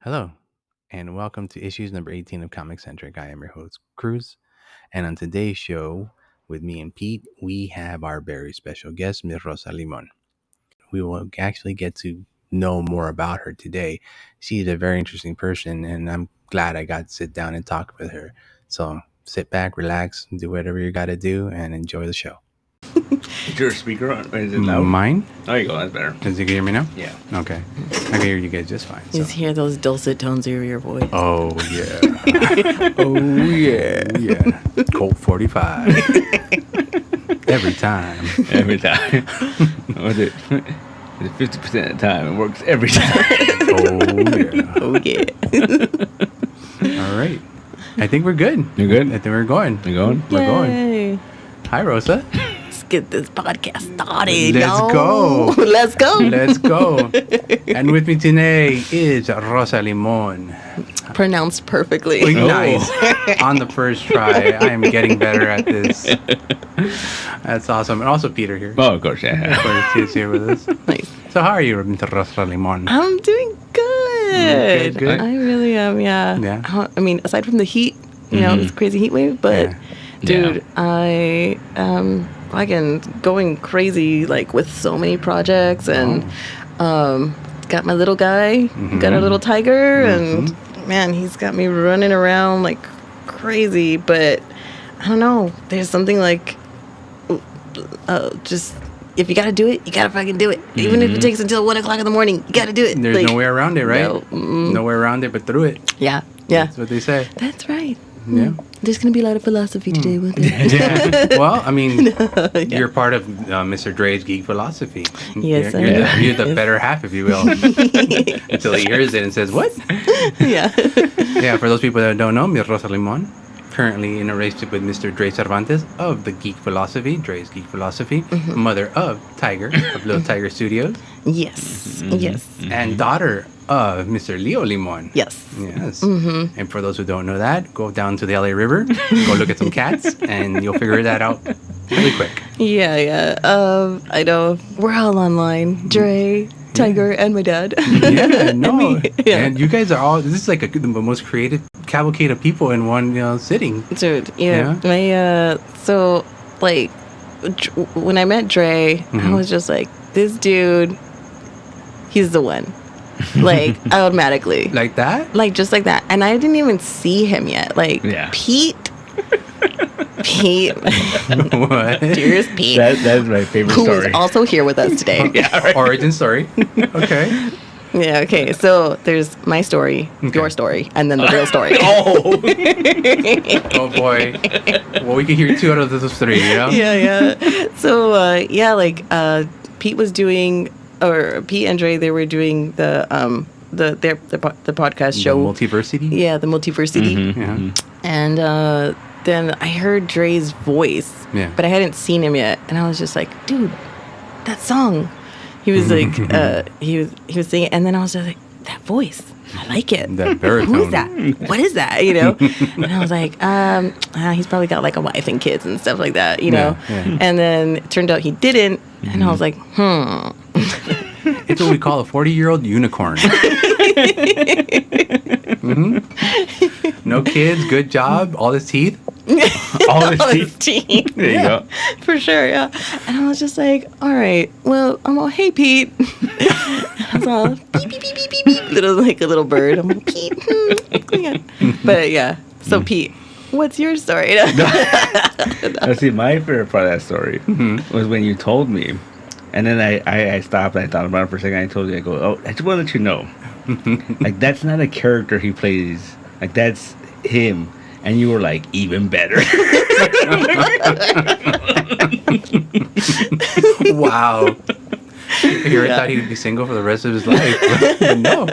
Hello, and welcome to issues number 18 of Comic Centric. I am your host, Cruz, and on today's show, with me and Pete, we have our very special guest, Ms. Rosa Limon. We will actually get to know more about her today. She's a very interesting person, and I'm glad I got to sit down and talk with her. So sit back, relax, do whatever you got to do, and enjoy the show. Is your speaker on? Is it loud? Mine? There you go. That's better. Does you hear me now? Yeah. Okay. I can hear you guys just fine. Just hear those dulcet tones of your voice. Oh, yeah. Oh, yeah. Yeah. Colt 45. Every time. Every time. Was it? 50% of the time. It works every time. Oh, yeah. Oh, yeah. All right. I think we're good. You good? I think we're going. You going? We're going. Yay. Hi, Rosa. Let's get this podcast started. Let's yo. go. Let's go. Let's go. And with me today is Rosa Limon. Pronounced perfectly. Oh, nice. On the first try. I am getting better at this. That's awesome. And also Peter here. Oh, of course, yeah. Of course, he's here with us. Nice. So how are you, Mr. Rosa Limon? I'm doing good. Good. I really am, yeah. Yeah. I mean, aside from the heat, you know, this crazy heat wave, but Yeah. dude, Yeah. I am fucking going crazy, like, with so many projects and got my little guy, got a little tiger, and man, he's got me running around like crazy, but I don't know, there's something like just if you gotta do it, you gotta fucking do it, even if it takes until 1 o'clock in the morning, you gotta do it. There's Like, no way around it, right? no, No way around it but through it. yeah That's what they say. that's right. Yeah. There's gonna be a lot of philosophy today with it. Yeah. Well, I mean, you're part of Mr. Dre's geek philosophy. Yes, you're, I you're, am. the, you're the Yes. better half, if you will. Until he hears it and says, "What?" Yeah. Yeah. For those people that don't know, Ms. Rosa Limon, currently in a relationship with Mr. Dre Cervantes of the Geek Philosophy, Dre's Geek Philosophy, mother of Tiger of Little Tiger Studios, Yes. Yes. and daughter of Mr. Leo Limon. Yes. Yes. And for those who don't know that, go down to the LA River, go look at some cats, and you'll figure that out really quick. Yeah, yeah. I know. We're all online. Dre, Tiger, and my dad. Yeah, no. Me. Yeah. And you guys are all, this is like the most creative cavalcade of people in one sitting. Dude, yeah. My, so, like, when I met Dre, I was just like, this dude, he's the one. Like, automatically. Like that? Like, just like that. And I didn't even see him yet. Like, Yeah. Pete. What? Dearest Pete. That's my favorite who story. is also here with us today. Origin story. Okay. Yeah, okay. So there's my story, your story, and then the real story. Oh. Oh boy. Well, we can hear two out of those three, you know? Yeah, yeah. So, Pete was doing, or Pete and Dre, they were doing the podcast show. The Multiversity? Yeah, the Multiversity. Yeah. And then I heard Dre's voice, Yeah. but I hadn't seen him yet, and I was just like, dude, that song. He was like, he was singing, and then I was just like, that voice, I like it. That baritone. Who is that? What is that? You know? And I was like, he's probably got like a wife and kids and stuff like that, you know? Yeah. And then it turned out he didn't, and I was like, It's what we call a 40-year-old unicorn. No kids, good job, all his teeth. All his all teeth. his teeth. There you go. For sure, yeah. And I was just like, all right, well, I'm all, hey, Pete. I was all, beep, beep, beep, beep, beep, beep, little, like a little bird. I'm like, Pete, what's going on? But yeah, so Pete, what's your story? See, my favorite part of that story was when you told me. And then I stopped and I thought about it for a second. I told you, I go, oh, I just want to let you know. Like, that's not a character he plays. Like, that's him. And you were like, even better. Wow. Here, I thought he would be single for the rest of his life. But no.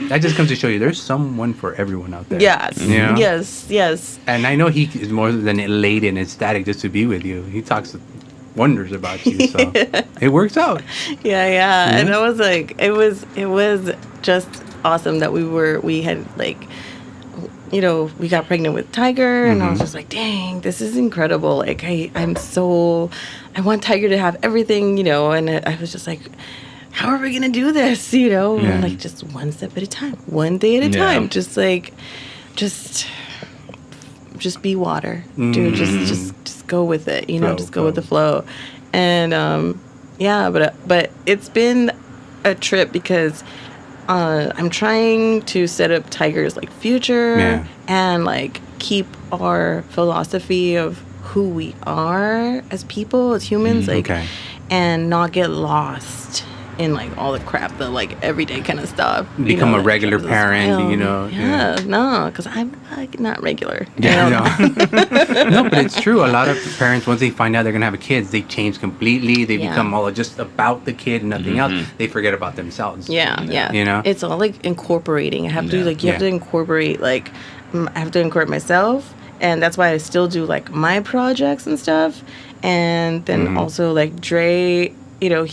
That just comes to show you there's someone for everyone out there. Yes, Yeah. yes. And I know he is more than elated and ecstatic just to be with you. He talks wonders about you, so it works out. Yeah. And I was like, it was just awesome that we had like, you know, we got pregnant with Tiger, and I was just like, dang, this is incredible. Like, I want Tiger to have everything, you know, and I was just like, how are we gonna do this? You know, Yeah. and like just one step at a time, one day at a time. Just like, just be water, dude. Just go with it. You know, just go with the flow. And yeah, but it's been a trip because I'm trying to set up Tiger's like future and like keep our philosophy of who we are as people, as humans, like, and not get lost in like all the crap, the like everyday kind of stuff. Become a like, regular parent, you know. No, because I'm like not regular. Yeah, no, but it's true. A lot of parents, once they find out they're gonna have a kids, they change completely. They become all just about the kid and nothing else. They forget about themselves. Yeah. You know, it's all like incorporating. I have to like you have to incorporate like I have to incorporate myself, and that's why I still do like my projects and stuff, and then also like Dre. You know,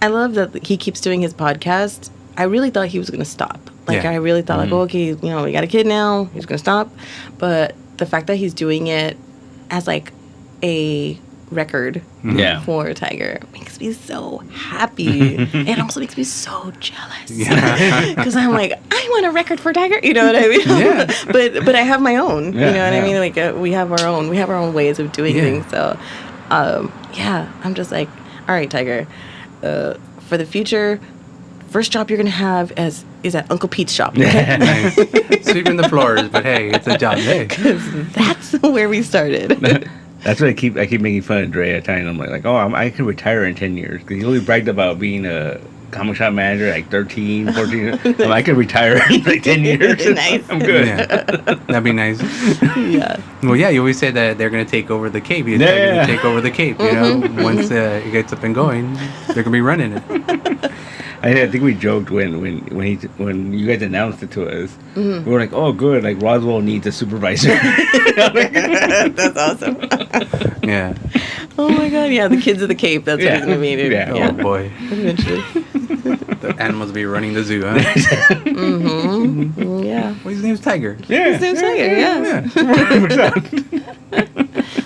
I love that he keeps doing his podcast. I really thought he was going to stop. Like, I really thought, like, okay, you know, we got a kid now. He's going to stop. But the fact that he's doing it as, like, a record for Tiger makes me so happy. It also makes me so jealous. Because I'm like, I want a record for Tiger. You know what I mean? But I have my own. You know what I mean? Like, we have our own ways of doing things. So, I'm just like, all right, Tiger, for the future, first job you're going to have is at Uncle Pete's shop. Okay? Nice. Sweeping the floors, but hey, it's a job. Hey. Because that's where we started. That's what I keep making fun of Dre at times. I'm like, oh, I can retire in 10 years. Because he always bragged about being a comic shop manager like 13, 14. I can retire in like 10 years. Nice. I'm good. Yeah. That'd be nice. Yeah. Well, yeah, you always say that they're going to take over the Cape. They're going to take over the Cape, you know? Once it gets up and going, they're going to be running it. I think we joked when you guys announced it to us. We were like, "Oh, good! Like Roswell needs a supervisor." That's awesome. Yeah. Oh my God! Yeah, the kids of the Cape. That's what it's gonna be. Dude. Yeah. Oh boy. Eventually. The animals will be running the zoo, huh? Yeah. Well, his name's Tiger. Yeah. His name's Tiger. Yeah.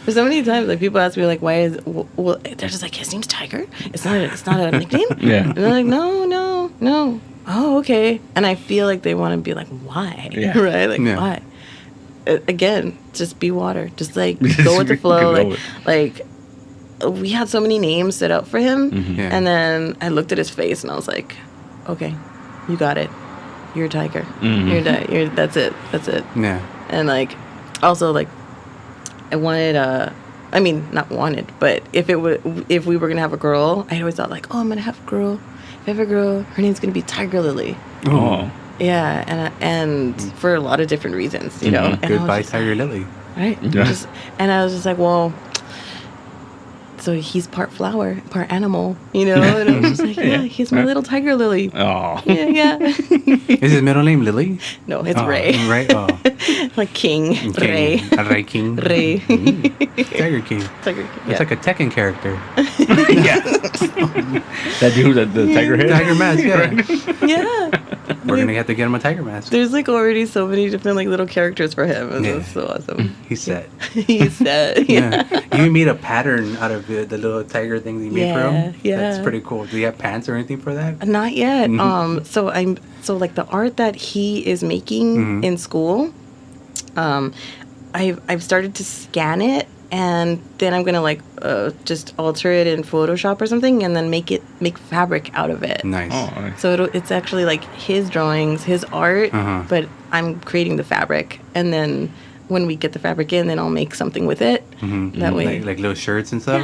For so many times, like people ask me, like, why is well? They're just like, his name's Tiger. It's not a nickname. Yeah. And they're like, no. Oh, okay. And I feel like they want to be like, why? Yeah. Right? Like, why? Again, just be water. Just like go with the flow. Like we had so many names set out for him, and then I looked at his face and I was like, okay, you got it. You're a Tiger. You're that's it. Yeah. And like, also like, I wanted I mean, not wanted, but if we were gonna have a girl, I always thought like, oh, I'm gonna have a girl. If I have a girl, her name's gonna be Tiger Lily. Oh. Yeah, and for a lot of different reasons, you know. And Goodbye, Tiger Lily. Right. Yeah. And I was just like, well, so he's part flower, part animal, you know. And I was just like, yeah, he's my little Tiger Lily. Oh. Yeah. Is his middle name Lily? No, it's Ray. Ray. Oh. Like King. Ray. A Ray King. Ray. Tiger King. Tiger King. It's like a Tekken character. Yeah. That dude with the tiger head. Tiger mask. Yeah. Yeah. We're gonna have to get him a tiger mask. There's like already so many different like little characters for him. And it's so awesome. He's set. He's set. Yeah. You made a pattern out of the little tiger things you made for him. Yeah. That's pretty cool. Do you have pants or anything for that? Not yet. So like the art that he is making in school, I've started to scan it, and then I'm gonna like just alter it in Photoshop or something, and then make fabric out of it. Nice. Oh, nice. So it's actually like his drawings, his art, but I'm creating the fabric, and then when we get the fabric in, then I'll make something with it. That way, like little shirts and stuff.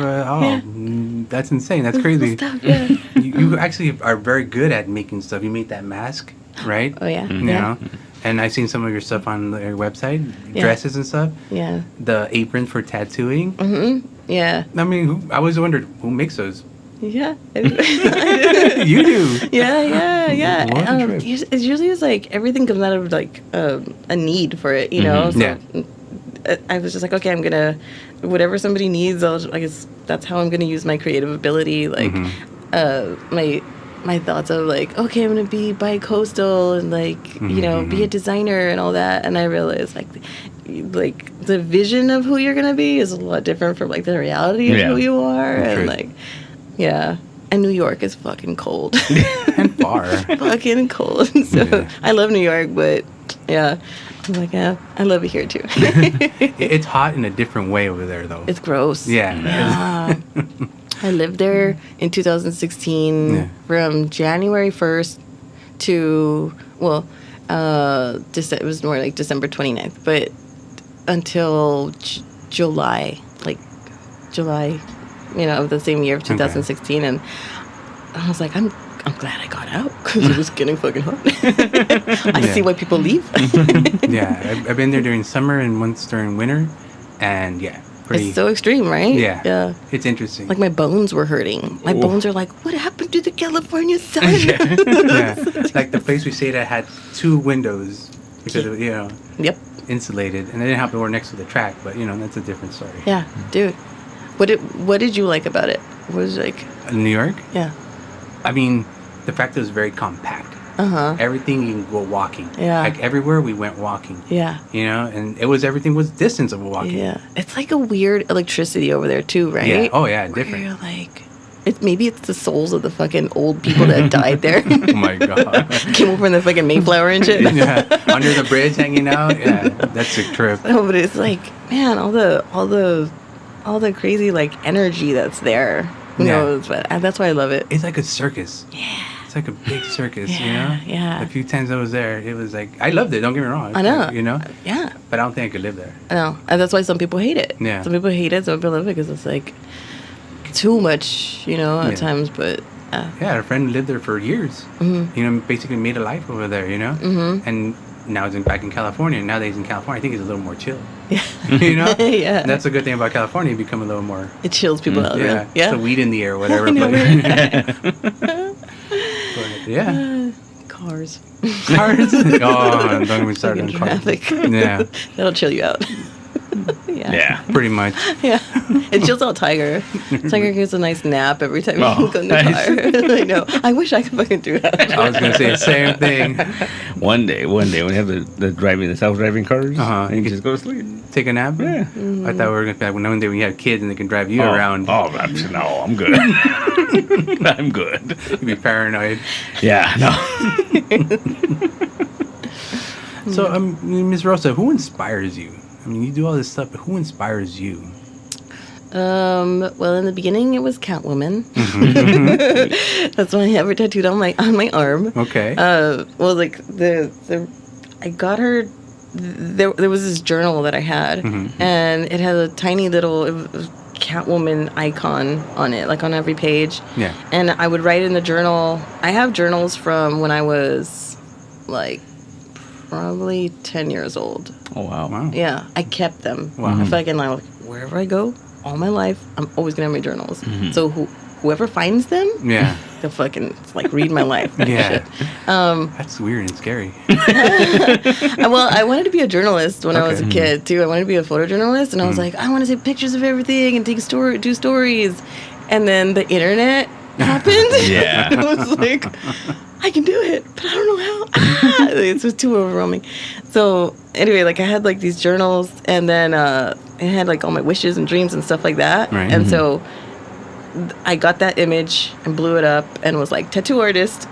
That's insane. That's crazy. Stuff, yeah. You actually are very good at making stuff. You made that mask, right? Oh yeah. You know? And I've seen some of your stuff on your website, dresses and stuff. Yeah. The aprons for tattooing. Yeah. I mean, I always wondered who makes those. Yeah. You do. Yeah. What a trip. It's usually like everything comes out of like a need for it, you know. So I was just like, okay, I'm gonna whatever somebody needs. I guess that's how I'm gonna use my creative ability. Like, my thoughts of like, okay, I'm gonna be bi-coastal and like you know be a designer and all that. And I realized like the vision of who you're gonna be is a lot different from like the reality of who you are. And like. Yeah. And New York is fucking cold. And far. Fucking cold. So Yeah. I love New York, but yeah. I'm like, yeah, I love it here too. It's hot in a different way over there, though. It's gross. Yeah. Yeah. I lived there in 2016 Yeah. from January 1st to, well, it was more like December 29th, but until July, of the same year of 2016. And I was like, I'm glad I got out because it was getting fucking hot. I see why people leave. Yeah, I've been there during summer and once during winter, and yeah, pretty. It's so extreme, right? Yeah, Yeah. it's interesting. Like my bones were hurting. My bones are like, what happened to the California sun? Yeah, like the place we stayed at had 2 windows because of, Yep. insulated, and they didn't have to work next to the track, but that's a different story. Yeah, dude. What did you like about it? What was it like? New York, Yeah. I mean, the fact that it was very compact. Uh-huh. Everything you can go walking. Yeah. Like everywhere we went walking. Yeah. And everything was distance of walking. Yeah. It's like a weird electricity over there too, right? Yeah. Oh yeah, Where different. you're like, maybe it's the souls of the fucking old people that died there. Oh my god. Came over in the fucking Mayflower and shit. Yeah. Under the bridge hanging out. Yeah. That's a trip. No, but it's like, man, all the crazy like energy that's there. Who Yeah. knows? But that's why I love it. It's like a circus. Yeah. It's like a big circus, Yeah. A few times I was there, it was like, I loved it, don't get me wrong. I know. Yeah. But I don't think I could live there. I know. And that's why some people hate it. Yeah. Some people hate it, some people love it because it's like too much, at Yeah. times. But Yeah, I had a friend lived there for years. Mm-hmm. Basically made a life over there, Mm-hmm. And now he's back in California. Now that he's in California, I think he's a little more chill. yeah, Yeah. Yeah. And that's a good thing about California. You become a little more, it chills people out. yeah. Right? Yeah. The weed in the air, whatever. I know, but, but, yeah. Cars. Cars. Oh, don't even start on Fucking cars. traffic. Yeah. That'll chill you out. Yeah. Yeah. Pretty much. Yeah. It chills out Tiger. Tiger gets a nice nap every time Oh, you go in the nice. car. I know. I wish I could fucking do that. I was going to say the same thing. One day when you have the self-driving cars, Uh-huh. you can just go to sleep. Take a nap? Yeah. I thought we were going to one day when you have kids and they can drive you around. Oh, no, I'm good. I'm good. You'd be paranoid. Yeah, no. So, Ms. Rosa, who inspires you? I mean, you do all this stuff, but who inspires you? Well, in the beginning, it was Catwoman. Mm-hmm. That's why I have her tattooed on my arm. Okay. Well, like I got her. There was this journal that I had, Mm-hmm. and it had a tiny little Catwoman icon on it, like on every page. Yeah. And I would write in the journal. I have journals from when I was like probably 10 years old. Oh, wow. Wow. Yeah, I kept them. Wow. I fucking like wherever I go, all my life, I'm always gonna have my journals. Mm-hmm. So whoever finds them, Yeah. they'll fucking like read my life. and Yeah. shit. That's weird and scary. Well, I wanted to be a journalist when I was a Okay. kid too. I wanted to be a photojournalist, and I was like, I want to take pictures of everything and do stories. And then the internet happened. Yeah. I was like, I can do it, but I don't know how. It's just too overwhelming. So anyway, like I had like these journals, and then it had like all my wishes and dreams and stuff like that. Right. And so I got that image and blew it up and was like, tattoo artist,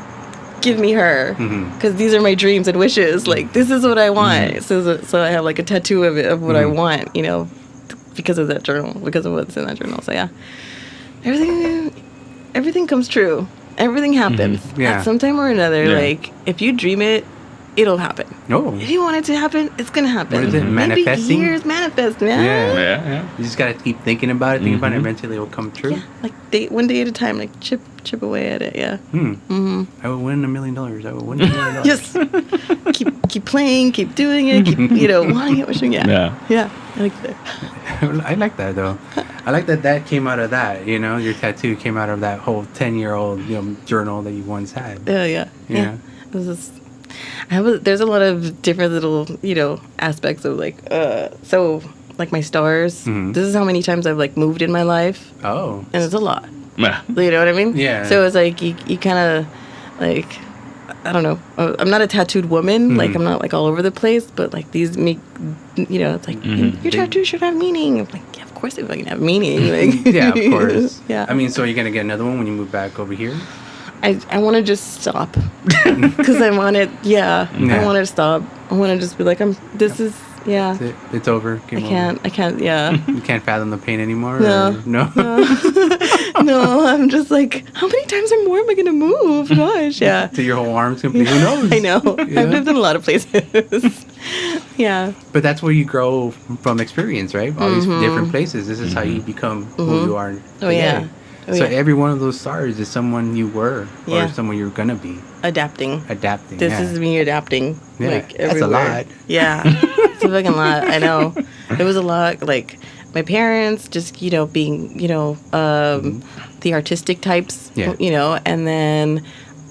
give me her, because these are my dreams and wishes. Like this is what I want. So I have like a tattoo of it of what I want, because of that journal, because of what's in that journal. So yeah, everything comes true. Everything happens Yeah. at some time or another. Yeah. Like if you dream it, it'll happen. Oh. If you want it to happen, it's gonna happen. What is it, Maybe manifesting? years manifest, man. Yeah. Yeah. You just gotta keep thinking about it, thinking about it, eventually it will come true. Yeah, like one day at a time, like chip away at it. Yeah. I will win $1 million. I will win $1 million. Just keep playing, keep doing it, keep wanting it, wishing. Yeah. I like that. I like that though. I like that came out of that. Your tattoo came out of that whole 10-year-old journal that you once had. Yeah. It was just, there's a lot of different little aspects of like so like my stars. This is how many times I've like moved in my life, Oh. and it's a lot. Yeah. You know what I mean? Yeah. So it's like you kind of like I don't know. I'm not a tattooed woman. Like, I'm not like all over the place, but like these make, it's like, your tattoo should have meaning. I'm like, yeah, of course it fucking have meaning. Like, Yeah, of course. Yeah. I mean, so you're gonna get another one when you move back over here? I want to just stop because I want it. Yeah, I want to stop. I want to just be like, this is, yeah. That's it. It's over. I can't, yeah. You can't fathom the pain anymore? No. Or no? No, I'm just like, how many times or more am I going to move? Gosh, yeah. So your whole arm's complete. Who knows? I know. Yeah. I've lived in a lot of places. Yeah. But that's where you grow from experience, right? All these different places. This is how you become who you are today. Oh, yeah. Oh, So yeah. every one of those stars is someone you were or Yeah. someone you're going to be. Adapting. Adapting. This yeah. is me adapting. Yeah, Like, that's a everywhere. lot. Yeah. It's a fucking lot. I know. It was a lot. Like, my parents just, being, the artistic types, Yeah. and then,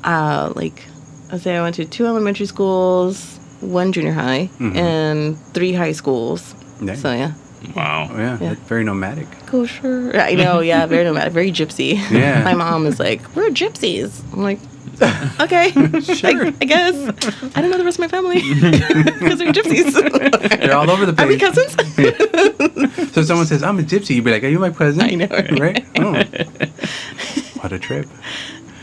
like, I'll say I went to 2 elementary schools, 1 junior high, and 3 high schools. Nice. So, yeah. Wow. Oh, yeah. Yeah. That's very nomadic. Go sure. I know, yeah, very nomadic, very gypsy. Yeah. My mom is like, we're gypsies. I'm like, okay, Sure. I guess. I don't know the rest of my family because they're gypsies. They're all over the Are we place. cousins? So someone says, I'm a gypsy. You'd be like, are you my cousin? I know, right? Right? Oh. What a trip.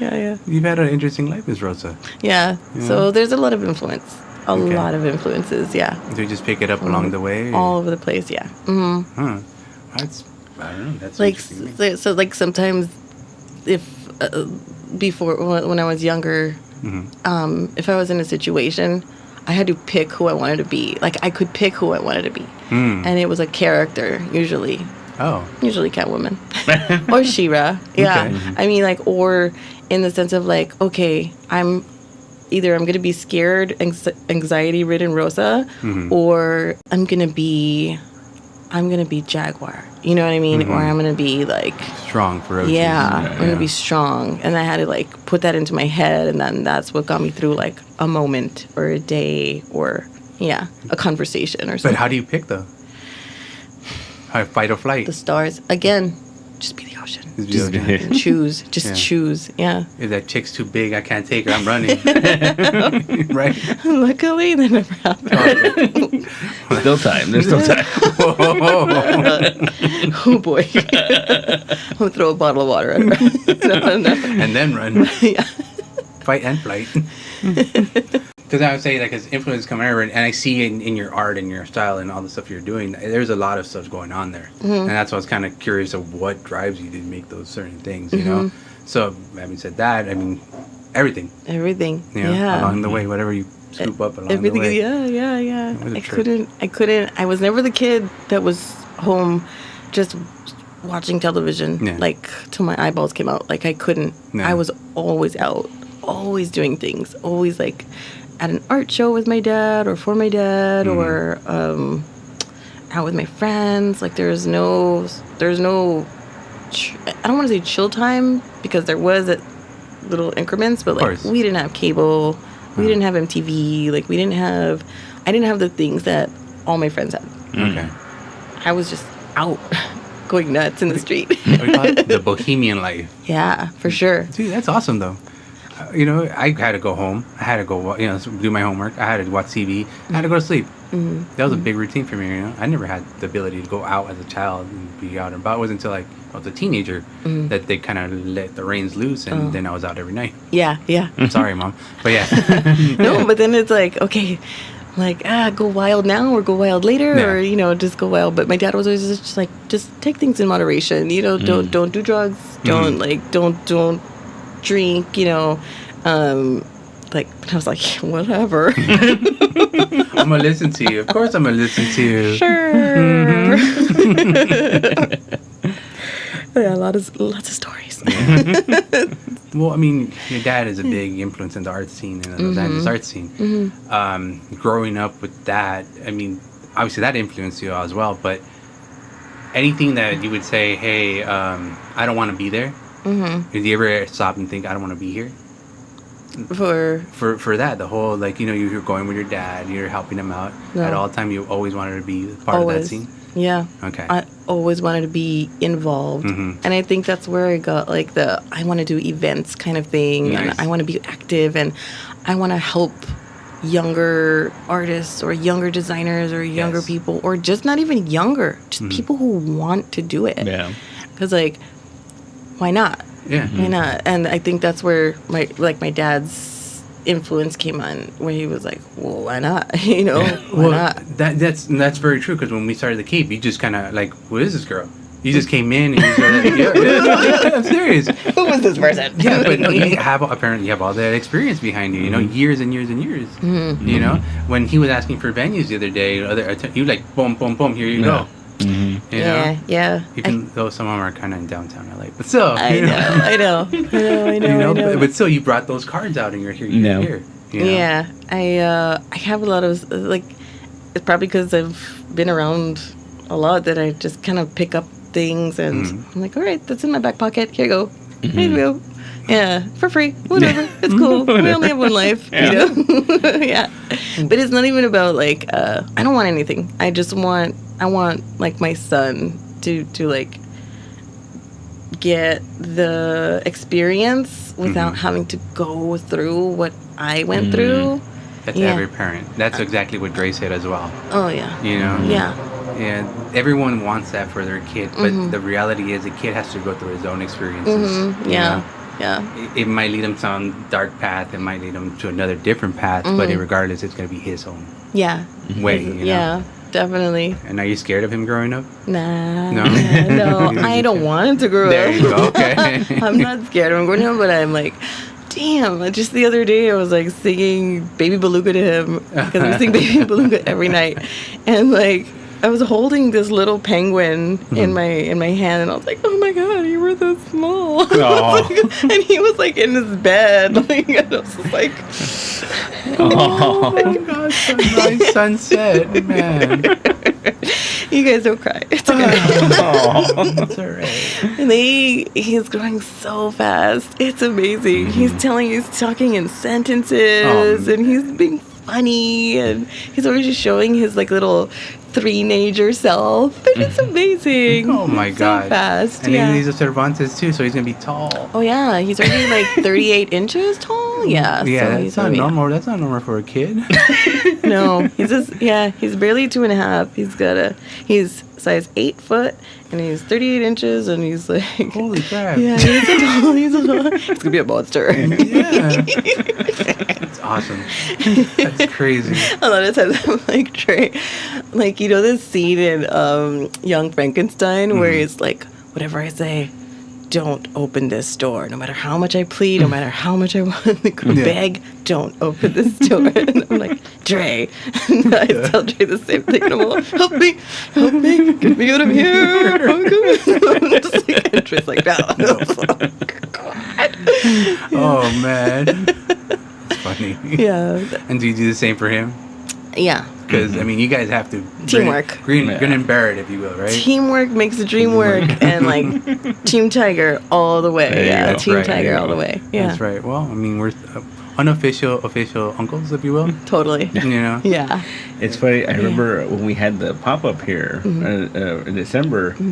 Yeah. You've had an interesting life, Miss Rosa. Yeah. So there's a lot of influence. A Okay. lot of influences, yeah. Do you just pick it up along the way? All over the place, yeah. Hmm. Huh. That's, I don't know. That's Like, interesting. so like sometimes if, before, when I was younger, if I was in a situation, I had to pick who I wanted to be. Like, I could pick who I wanted to be. And it was a character, usually. Oh. Usually Catwoman. Or She-Ra. Yeah. Okay. I mean, like, or in the sense of, like, okay, I'm going to be scared, anxiety-ridden Rosa, or I'm going to be Jaguar. You know what I mean? Or I'm going to be, like, Strong, ferocious. yeah, I'm going to be strong. And I had to, like, put that into my head, and then that's what got me through, like, a moment or a day or, yeah, a conversation or But something. how do you pick, though? How, fight or flight? The stars, again, just be the ocean. Just be the ocean. Choose. Just Yeah. choose. Yeah. If that chick's too big, I can't take her. I'm running. Right? Luckily, that never happened. Still time. There's still time. Oh, boy. I'm going to throw a bottle of water at her. No. And then run. Yeah. Fight and flight. Because I would say, like, as influence come over, and I see in your art and your style and all the stuff you're doing, there's a lot of stuff going on there. And that's why I was kind of curious of what drives you to make those certain things, you know? So, having said that, I mean, everything, Everything. you know, Yeah. along the way, whatever you scoop up along Everything. the way. Yeah. It was a I trip. couldn't. I was never the kid that was home just watching television, Yeah. like, till my eyeballs came out. Like, I couldn't. No. I was always out, always doing things, always, like, at an art show with my dad or for my dad or out with my friends. Like, there's no I don't want to say chill time because there was at little increments, but, like, course. we didn't have cable, we didn't have MTV, like, I didn't have the things that all my friends had. Okay. I was just out going nuts in the street. What do you call it? The bohemian life. Yeah, for sure. See, that's awesome, though. You know, I had to go home. I had to go, do my homework. I had to watch TV. I had to go to sleep. That was a big routine for me, you know. I never had the ability to go out as a child and be out and about. It wasn't until, like, I was a teenager that they kind of let the reins loose, and then I was out every night. Yeah. I'm sorry, Mom. But yeah. No, but then it's like, okay, like, go wild now or go wild later, Yeah. or, just go wild. But my dad was always just like, just take things in moderation, don't do drugs, don't drink, like, I was like, whatever. I'm going to listen to you. Of course I'm going to listen to you. Sure. Yeah, lots of stories. Well, I mean, your dad is a big influence in the art scene and the Los Angeles art scene. Growing up with that, I mean, obviously that influenced you as well, but anything that you would say, hey, I don't want to be there, did you ever stop and think, I don't want to be here? For that, the whole, like, you're going with your dad, you're helping him out. No. At all time, you always wanted to be part of that scene? Yeah. Okay. I always wanted to be involved. And I think that's where I got, like, I want to do events kind of thing. Nice. And I want to be active. And I want to help younger artists or younger designers or younger Yes. people, or just not even younger, just people who want to do it. Yeah. Because, like, why not? Yeah. Why not? And I think that's where my dad's influence came on, where he was like, well, why not? You know, why not? That's very true, because when we started the Cape, you just kind of like, who is this girl? You just came in and you started like, yeah, I'm serious. Who was this person? Yeah, but no, you have all that experience behind you, you know, years and years and years. You know, when he was asking for venues the other day, you like, boom, boom, boom, here you go. You know? Yeah. Even though some of them are kind of in downtown LA, but still, I know. you know, but still, you brought those cards out and you're here. You're here. You know? Yeah, I have a lot of, like, it's probably because I've been around a lot that I just kind of pick up things, and I'm like, all right, that's in my back pocket. Here you go. Here you go. Yeah, for free. Whatever. It's cool. We only have one life. You know? Yeah. But it's not even about, like, I don't want anything. I want like my son to like get the experience without having to go through what I went through. That's every parent. That's exactly what Grace said as well. Oh yeah. You know? Yeah. Everyone wants that for their kid, but the reality is the kid has to go through his own experiences. You know? Yeah. It might lead him down a dark path. It might lead him to another different path, but regardless, it's going to be his own way. You know? Yeah. Definitely. And are you scared of him growing up? Nah. No? No, I don't want him to grow There up. you go. Okay. I'm not scared of him growing up, but I'm like, damn. Just the other day, I was like singing Baby Beluga to him, because we sing Baby Beluga every night. And like, I was holding this little penguin in my hand, and I was like, "Oh my god, you were this small!" And he was like in his bed, like, and I was just like, Oh god, sunrise, sunset, man. "You guys don't cry. It's okay." That's all right. And he's growing so fast. It's amazing. He's talking in sentences, and he's being funny, and he's always just showing his like little three-nager self. And it's amazing. Oh my god. So fast. And yeah. he's a Cervantes too, so he's gonna be tall. Oh yeah, he's already like 38 inches tall. Yeah. Yeah, so that's not normal. That's not normal for a kid. No, he's barely 2.5. He's size 8 foot, and he's 38 inches, and he's like, Holy crap. yeah, he's gonna be a monster. Yeah. That's awesome. That's crazy. A lot of times I'm like, Trey, like, you know this scene in Young Frankenstein where it's like, whatever I say, don't open this door. No matter how much I plead, no matter how much I want to beg, don't open this door. And I'm like, Dre. And I tell Dre the same thing. And I'm all, help me, get me out of here. I'm just like, and Dre's like, no. God. Oh man. That's funny. Yeah. And do you do the same for him? Yeah. Because I mean, you guys have to Teamwork. grin and bear it, if you will, right? Teamwork makes the dream work, and like Team Tiger all the way. There you Yeah, go. Team Right, Tiger there you all the go. way. Yeah, That's right. Well, I mean, we're official uncles, if you will. totally. You know. Yeah. It's funny. I remember when we had the pop up here in December. I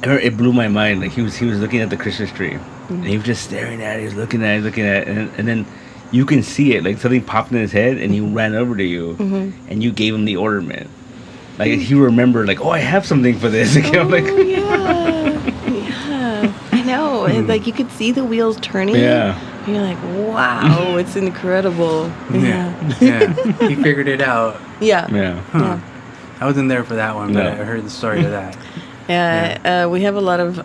remember it blew my mind. Like he was looking at the Christmas tree, and he was just staring at it. He was looking at it, and then you can see it. Like something popped in his head, and he ran over to you, and you gave him the ornament. Like he remembered, like, oh, I have something for this. Like, I'm like, Yeah. I know. And, like, you could see the wheels turning. yeah. And you're like, wow, it's incredible. Yeah. Yeah. He figured it out. Yeah. Yeah. Huh. I wasn't there for that one, but No. I heard the story of that. Yeah. We have a lot of.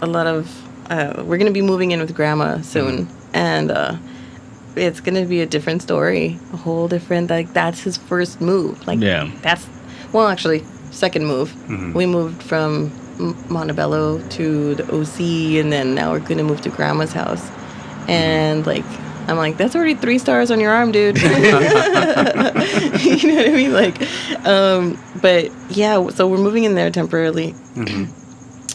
We're gonna be moving in with Grandma soon, and it's gonna be a different story, a whole different. Like, that's his first move. Like, Yeah. actually, second move. We moved from Montebello to the OC, and then now we're gonna move to Grandma's house. And like, I'm like, that's already 3 stars on your arm, dude. You know what I mean? Like, but yeah, so we're moving in there temporarily.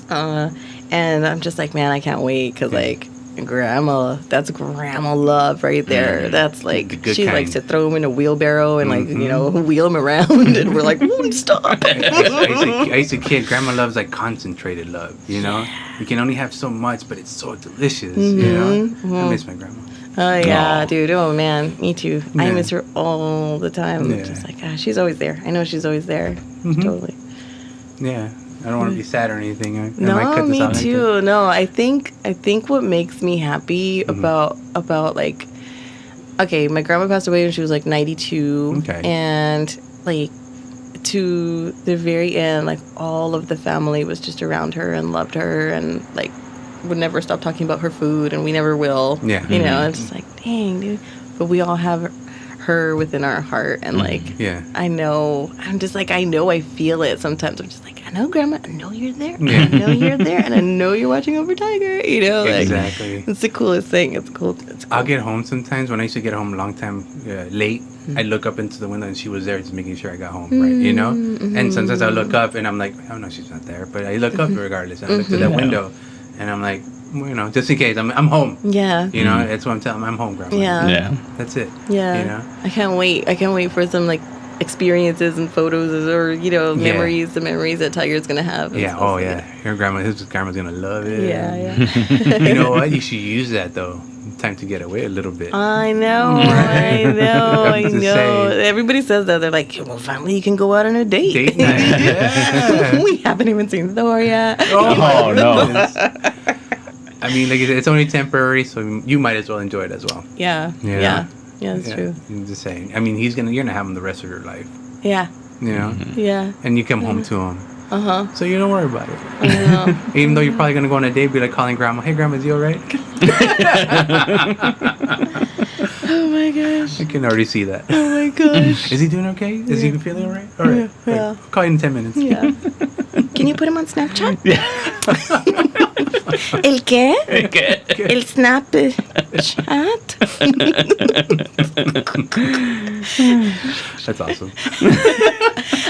And I'm just like, man, I can't wait, because like, grandma, that's grandma love right there. That's like, The good she kind. likes to throw him in a wheelbarrow and like, you know, wheel him around, and we're like, stop. I used to kid, grandma loves like concentrated love, you know? You can only have so much, but it's so delicious, you know? I miss my grandma. Oh yeah, Aw. dude. Oh man, me too. I Yeah. miss her all the time. Yeah. Just like, she's always there. I know she's always there. Totally. Yeah. I don't want to be sad or anything. I might No, cut this me out like too. No, I think what makes me happy about like, okay, my grandma passed away when she was like 92. Okay. And like to the very end, like all of the family was just around her and loved her and like would never stop talking about her food, and we never will. Yeah. You know, it's just like, dang, dude. But we all have her within our heart, and like, Yeah. I know, I'm just like, I know, I feel it sometimes. I'm just like, I know, Grandma, I know you're there. Yeah. I know you're there, and I know you're watching over Tiger. You know, like, Exactly. it's the coolest thing. It's cool. It's cool. I'll get home sometimes. When I used to get home a long time late, I look up into the window and she was there, just making sure I got home right, you know? And sometimes I look up and I'm like, oh no, she's not there. But I look up regardless. And I look to that window and I'm like, well, you know, just in case, I'm home. Yeah. You know, that's what I'm telling them. I'm home, Grandma. Yeah. Yeah. That's it. Yeah. You know? I can't wait. I can't wait for some like experiences and photos or, you know, Yeah. memories, the memories that Tiger's going to have. Yeah. Oh, yeah. Your grandma, his grandma's going to love it. Yeah, yeah. You know what? You should use that, though. Time to get away a little bit. I know, I know, I I'm just know. saying. Everybody says that. They're like, well, finally you can go out on a date. Date night. Yeah. We haven't even seen Thor yet. Oh, no. I mean, like I said, it's only temporary, so you might as well enjoy it as well. Yeah, Yeah. yeah, yeah, that's Yeah, true. I'm just saying. I mean, you're gonna have him the rest of your life, Yeah, you know, yeah, and you come home to him, uh-huh. so you don't worry about it. I know. Even though you're probably gonna go on a date, be like calling grandma, "Hey, grandma, is you all right?" Oh my gosh. I can already see that. Oh my gosh. Is he doing okay? Is he feeling all right? All right. Yeah. I'll call you in 10 minutes. Yeah. Can you put him on Snapchat? ¿El qué? El Snapchat? That's awesome.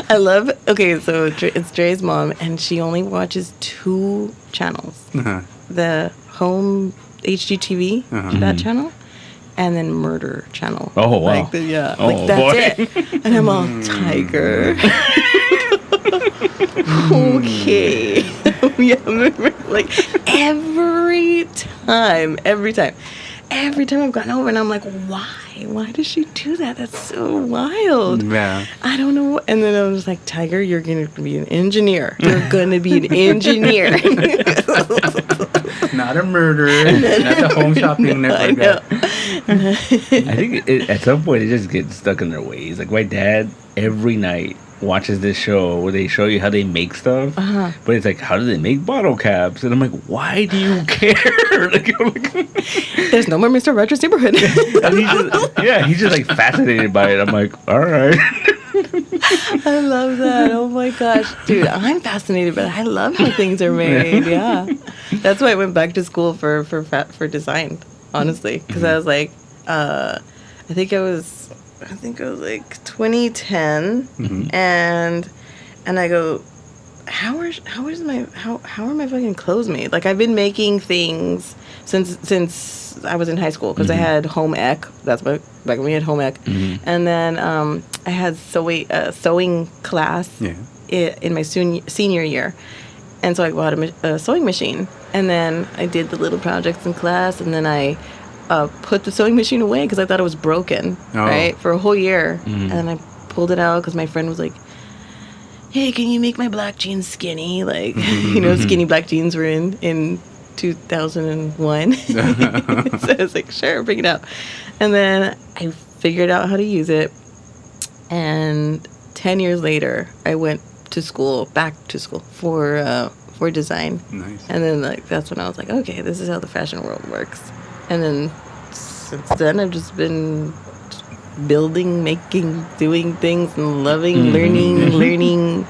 I love, okay, so it's Dre's mom, and she only watches 2 channels. Uh-huh. The home HGTV, that channel, and then murder channel. Oh, wow. Like yeah, Oh, like that's boy. it. And I'm all, Tiger. Okay. Yeah, like every time I've gotten over, and I'm like, why does she do that? That's so wild. Yeah. I don't know. And then I was like, Tiger, you're going to be an engineer. You're going to be an engineer. Not a murderer. Not the home shopping network guy. I think at some point it just gets stuck in their ways. Like my dad, every night watches this show where they show you how they make stuff, but it's like, how do they make bottle caps? And I'm like, why do you care? Like, There's no more Mr. Rogers' Neighborhood. and he's just like fascinated by it. I'm like, all right. I love that. Oh my gosh. Dude, I'm fascinated by it. I love how things are made. Yeah. That's why I went back to school for design, honestly. Because I was like, I think it was like 2010, and I go, how are my fucking clothes made? Like, I've been making things since I was in high school, because I had home ec. That's back when we had home ec, and then I had sewing class in my senior year, and so I bought a sewing machine, and then I did the little projects in class, and then I put the sewing machine away because I thought it was broken, right, for a whole year. And then I pulled it out because my friend was like, hey, can you make my black jeans skinny? Like, you know, skinny black jeans were in 2001. So I was like, sure, bring it out. And then I figured out how to use it. And 10 years later, I went back to school for design. Nice. And then like that's when I was like, okay, this is how the fashion world works. And then since then, I've just been building, making, doing things, and loving, learning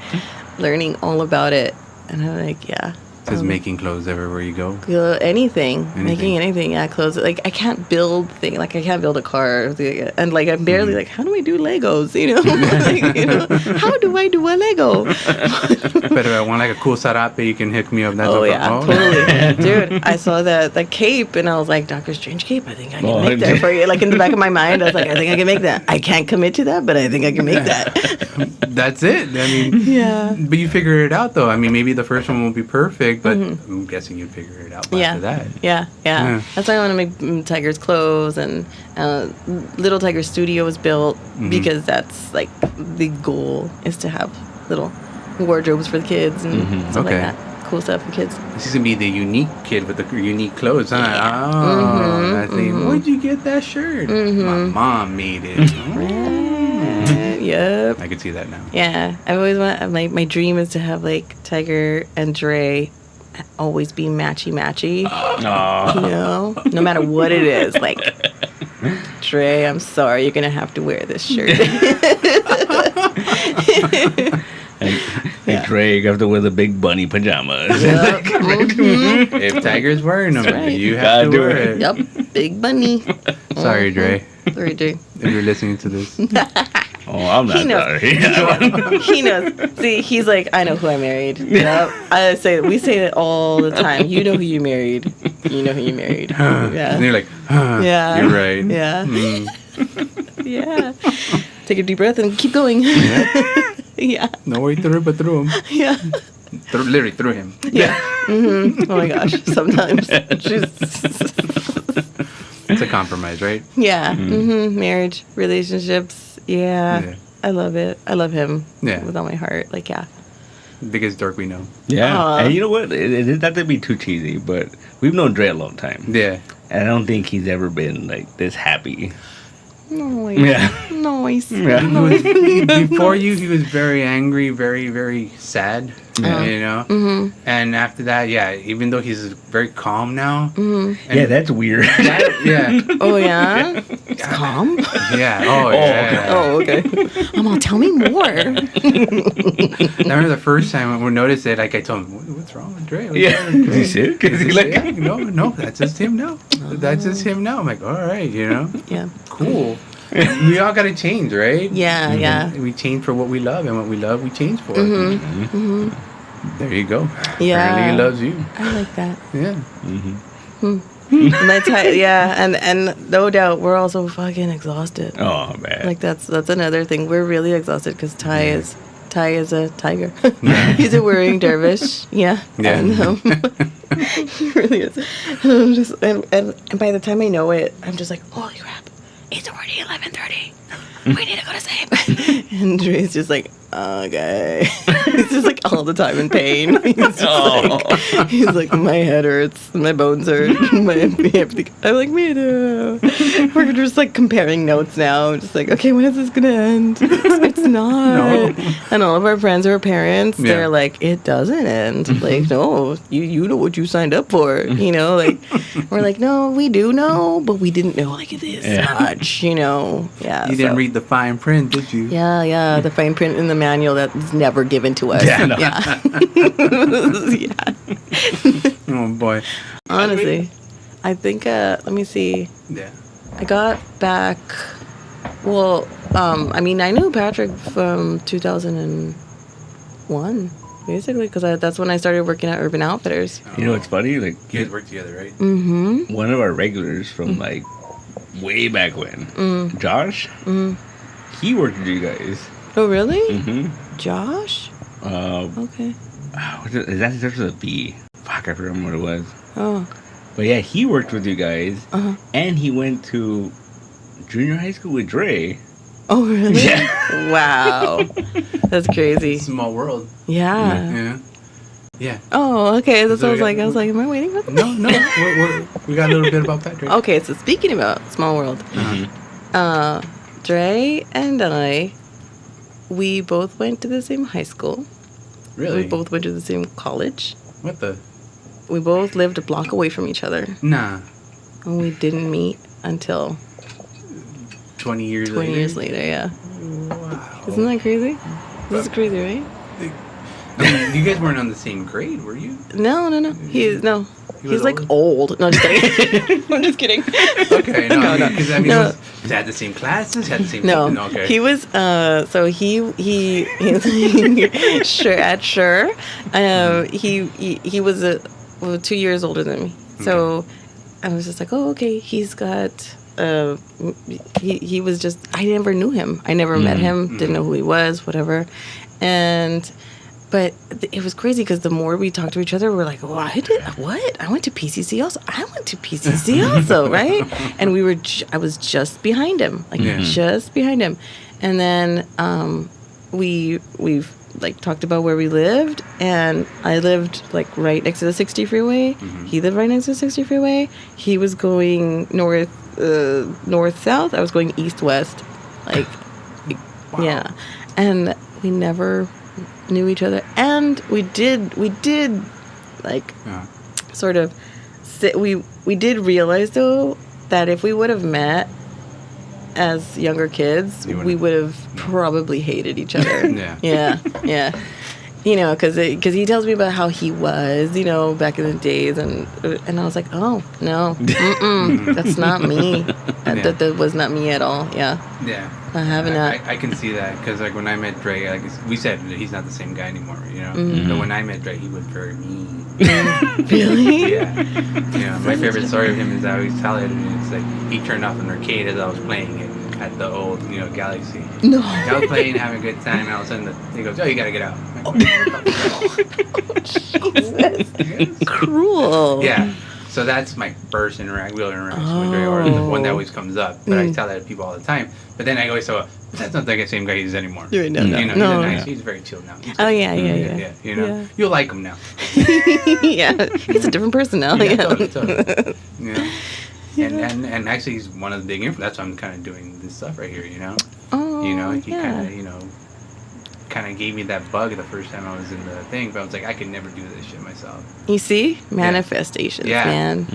all about it. And I'm like, yeah. Just making clothes everywhere you go. Anything, making anything, yeah, clothes. Like, I can't build things, like, I can't build a car, and, like, I'm barely, like, how do I do Legos, you know? Like, you know, how do I do a Lego? But if I want, like, a cool sarape, you can hook me up. That's Totally. Dude, I saw that cape, and I was like, Doctor Strange cape, I think I can make that for you. Like, in the back of my mind, I was like, I think I can make that. I can't commit to that, but I think I can make that. That's it. I mean, yeah. But you figure it out, though. I mean, maybe the first one won't be perfect, quick, but I'm guessing you'd figure it out after that. Yeah. That's why I want to make Tiger's clothes, and Little Tiger Studio was built because that's like the goal is to have little wardrobes for the kids and stuff like that. Cool stuff for kids. This is gonna be the unique kid with the unique clothes, huh? Oh, I think, where'd you get that shirt? My mom made it. Yep. I can see that now. Yeah, I've always wanted. My dream is to have like Tiger and Dre always be matchy. You know, no matter what it is. Like, Dre, I'm sorry, you're gonna have to wear this shirt. Hey, Dre, you have to wear the big bunny pajamas. Yep. If Tiger's wearing them, right. you have to do wear it. it. Yep, big bunny. Sorry, Dre, Sorry, Dre. if you're listening to this. Oh, I'm not He knows. sorry. He knows. See, he's like, I know who I married. Yep. We say it all the time. You know who you married. You know who you married. Yeah. And you're like, Yeah. you're right. Yeah. Mm. Yeah. Take a deep breath and keep going. Yeah. No way through, but through him. Yeah. Literally through him. Yeah. Oh my gosh. Sometimes. It's a compromise, right? Yeah. Marriage, relationships. Yeah. I love it. I love him. Yeah. With all my heart. Like, yeah. Biggest dork we know. Yeah. Aw. And you know what? It is not to be too cheesy, but we've known Dre a long time. Yeah. And I don't think he's ever been like this happy. Nice. Yeah. Nice. Yeah. Before you, he was very angry, very, very sad. You know? And after that, even though he's very calm now. And Yeah, that's weird. yeah. Oh, yeah? It's calm? Yeah. Oh, yeah. Oh, okay. Tell me more. I remember the first time when we noticed it, like I told him, "What's wrong with Dre? What's Yeah. wrong with Dre?" Is he sick? Is he like, no, that's just him now. That's just him now. I'm like, all right, you know, Yeah. cool. We all got to change, right? Yeah, yeah. We change for what we love, and what we love, we change for. There you go. Yeah. Apparently he loves you. I like that. Yeah. And that's how, and no doubt we're also fucking exhausted. Oh, man. Like that's another thing. We're really exhausted because Ty is a tiger. He's a worrying dervish. Yeah. Yeah. And, he really is. And I'm just and by the time I know it, I'm just like, holy crap, it's already 11:30. We need to go to sleep. And Dre's just like, okay. He's just like all the time in pain. He's like, my head hurts, my bones hurt, I'm like, me too. We're just like comparing notes now. Just like, okay, when is this gonna end? It's not. No. And all of our friends who are parents, Yeah. they're like, it doesn't end. Like, no, you know what you signed up for. You know, like we're like, no, we do know, but we didn't know like this much. You know, yeah. You didn't read the fine print, did you? Yeah, the fine print in the manual that's never given to us. Yeah, no. Yeah. Oh boy. Honestly, I think. Let me see. Yeah. I got back. Well, I mean, I knew Patrick from 2001, basically, because that's when I started working at Urban Outfitters. You know what's funny? Like, You guys work together, right? one of our regulars from like way back when, Josh, he worked with you guys. Oh, really? Mm-hmm. Josh? Okay. Is that starts with a B? Fuck, I forgot what it was. Oh. But yeah, he worked with you guys, and he went to junior high school with Dre. Oh, really? Yeah. Wow. That's crazy. Small world. Yeah. Yeah. Yeah. Oh, okay. That's So what I we was got- like, am I waiting for that? No, we got a little bit about Patrick. Okay, so speaking about Small World, Dre and I, we both went to the same high school. Really? We both went to the same college. What the? We both lived a block away from each other. Nah. And we didn't meet until 20 years 20 later. years later, yeah. Wow. Isn't that crazy? This is crazy, right? I mean, you guys weren't on the same grade, were you? No. He's was like old. No, I'm just kidding. I'm just kidding. Okay, no, because I mean, No. they had the same classes, had the same. No, okay. he was. So he sure at Sure. He was 2 years older than me. So I was just like, oh, okay. He's got. He was just. I never knew him. I never met him. Didn't know who he was. Whatever. But it was crazy because the more we talked to each other, we're like, what? I went to PCC also. I went to PCC also, right? And I was just behind him, like just behind him. And then we've like talked about where we lived, and I lived like right next to the 60 freeway. He lived right next to the 60 freeway. He was going north south. I was going east west, like yeah. And we never knew each other, and we did like sort of we did realize though that if we would have met as younger kids, we would have probably hated each other. yeah. You know, because he tells me about how he was, you know, back in the days, and I was like, oh no, that's not me. That was not me at all. Yeah. I haven't. I can see that because like when I met Dre, like we said, he's not the same guy anymore. You know, but when I met Dre, he was very mean. Really? Yeah. My favorite story of him is I always tell it, and it's like he turned off an arcade as I was playing it at the old, you know, Galaxy. No. I was playing, having a good time, and all of a sudden he goes, "Oh, you gotta get out." Jesus. Cruel. Yeah. So that's my first real interaction with Dre, or the one that always comes up. But I tell that to people all the time. But then I always say, that's not the same guy he is anymore. No. You know, he's very chill now. Yeah. You know, you'll like him now. Yeah, he's a different person now. Yeah. Totally. You know? And actually, he's one of the big influences. That's why I'm kind of doing this stuff right here. You know. You know, he kind of gave me that bug the first time I was in the thing, but I was like, I could never do this shit myself. You see? Manifestations, man.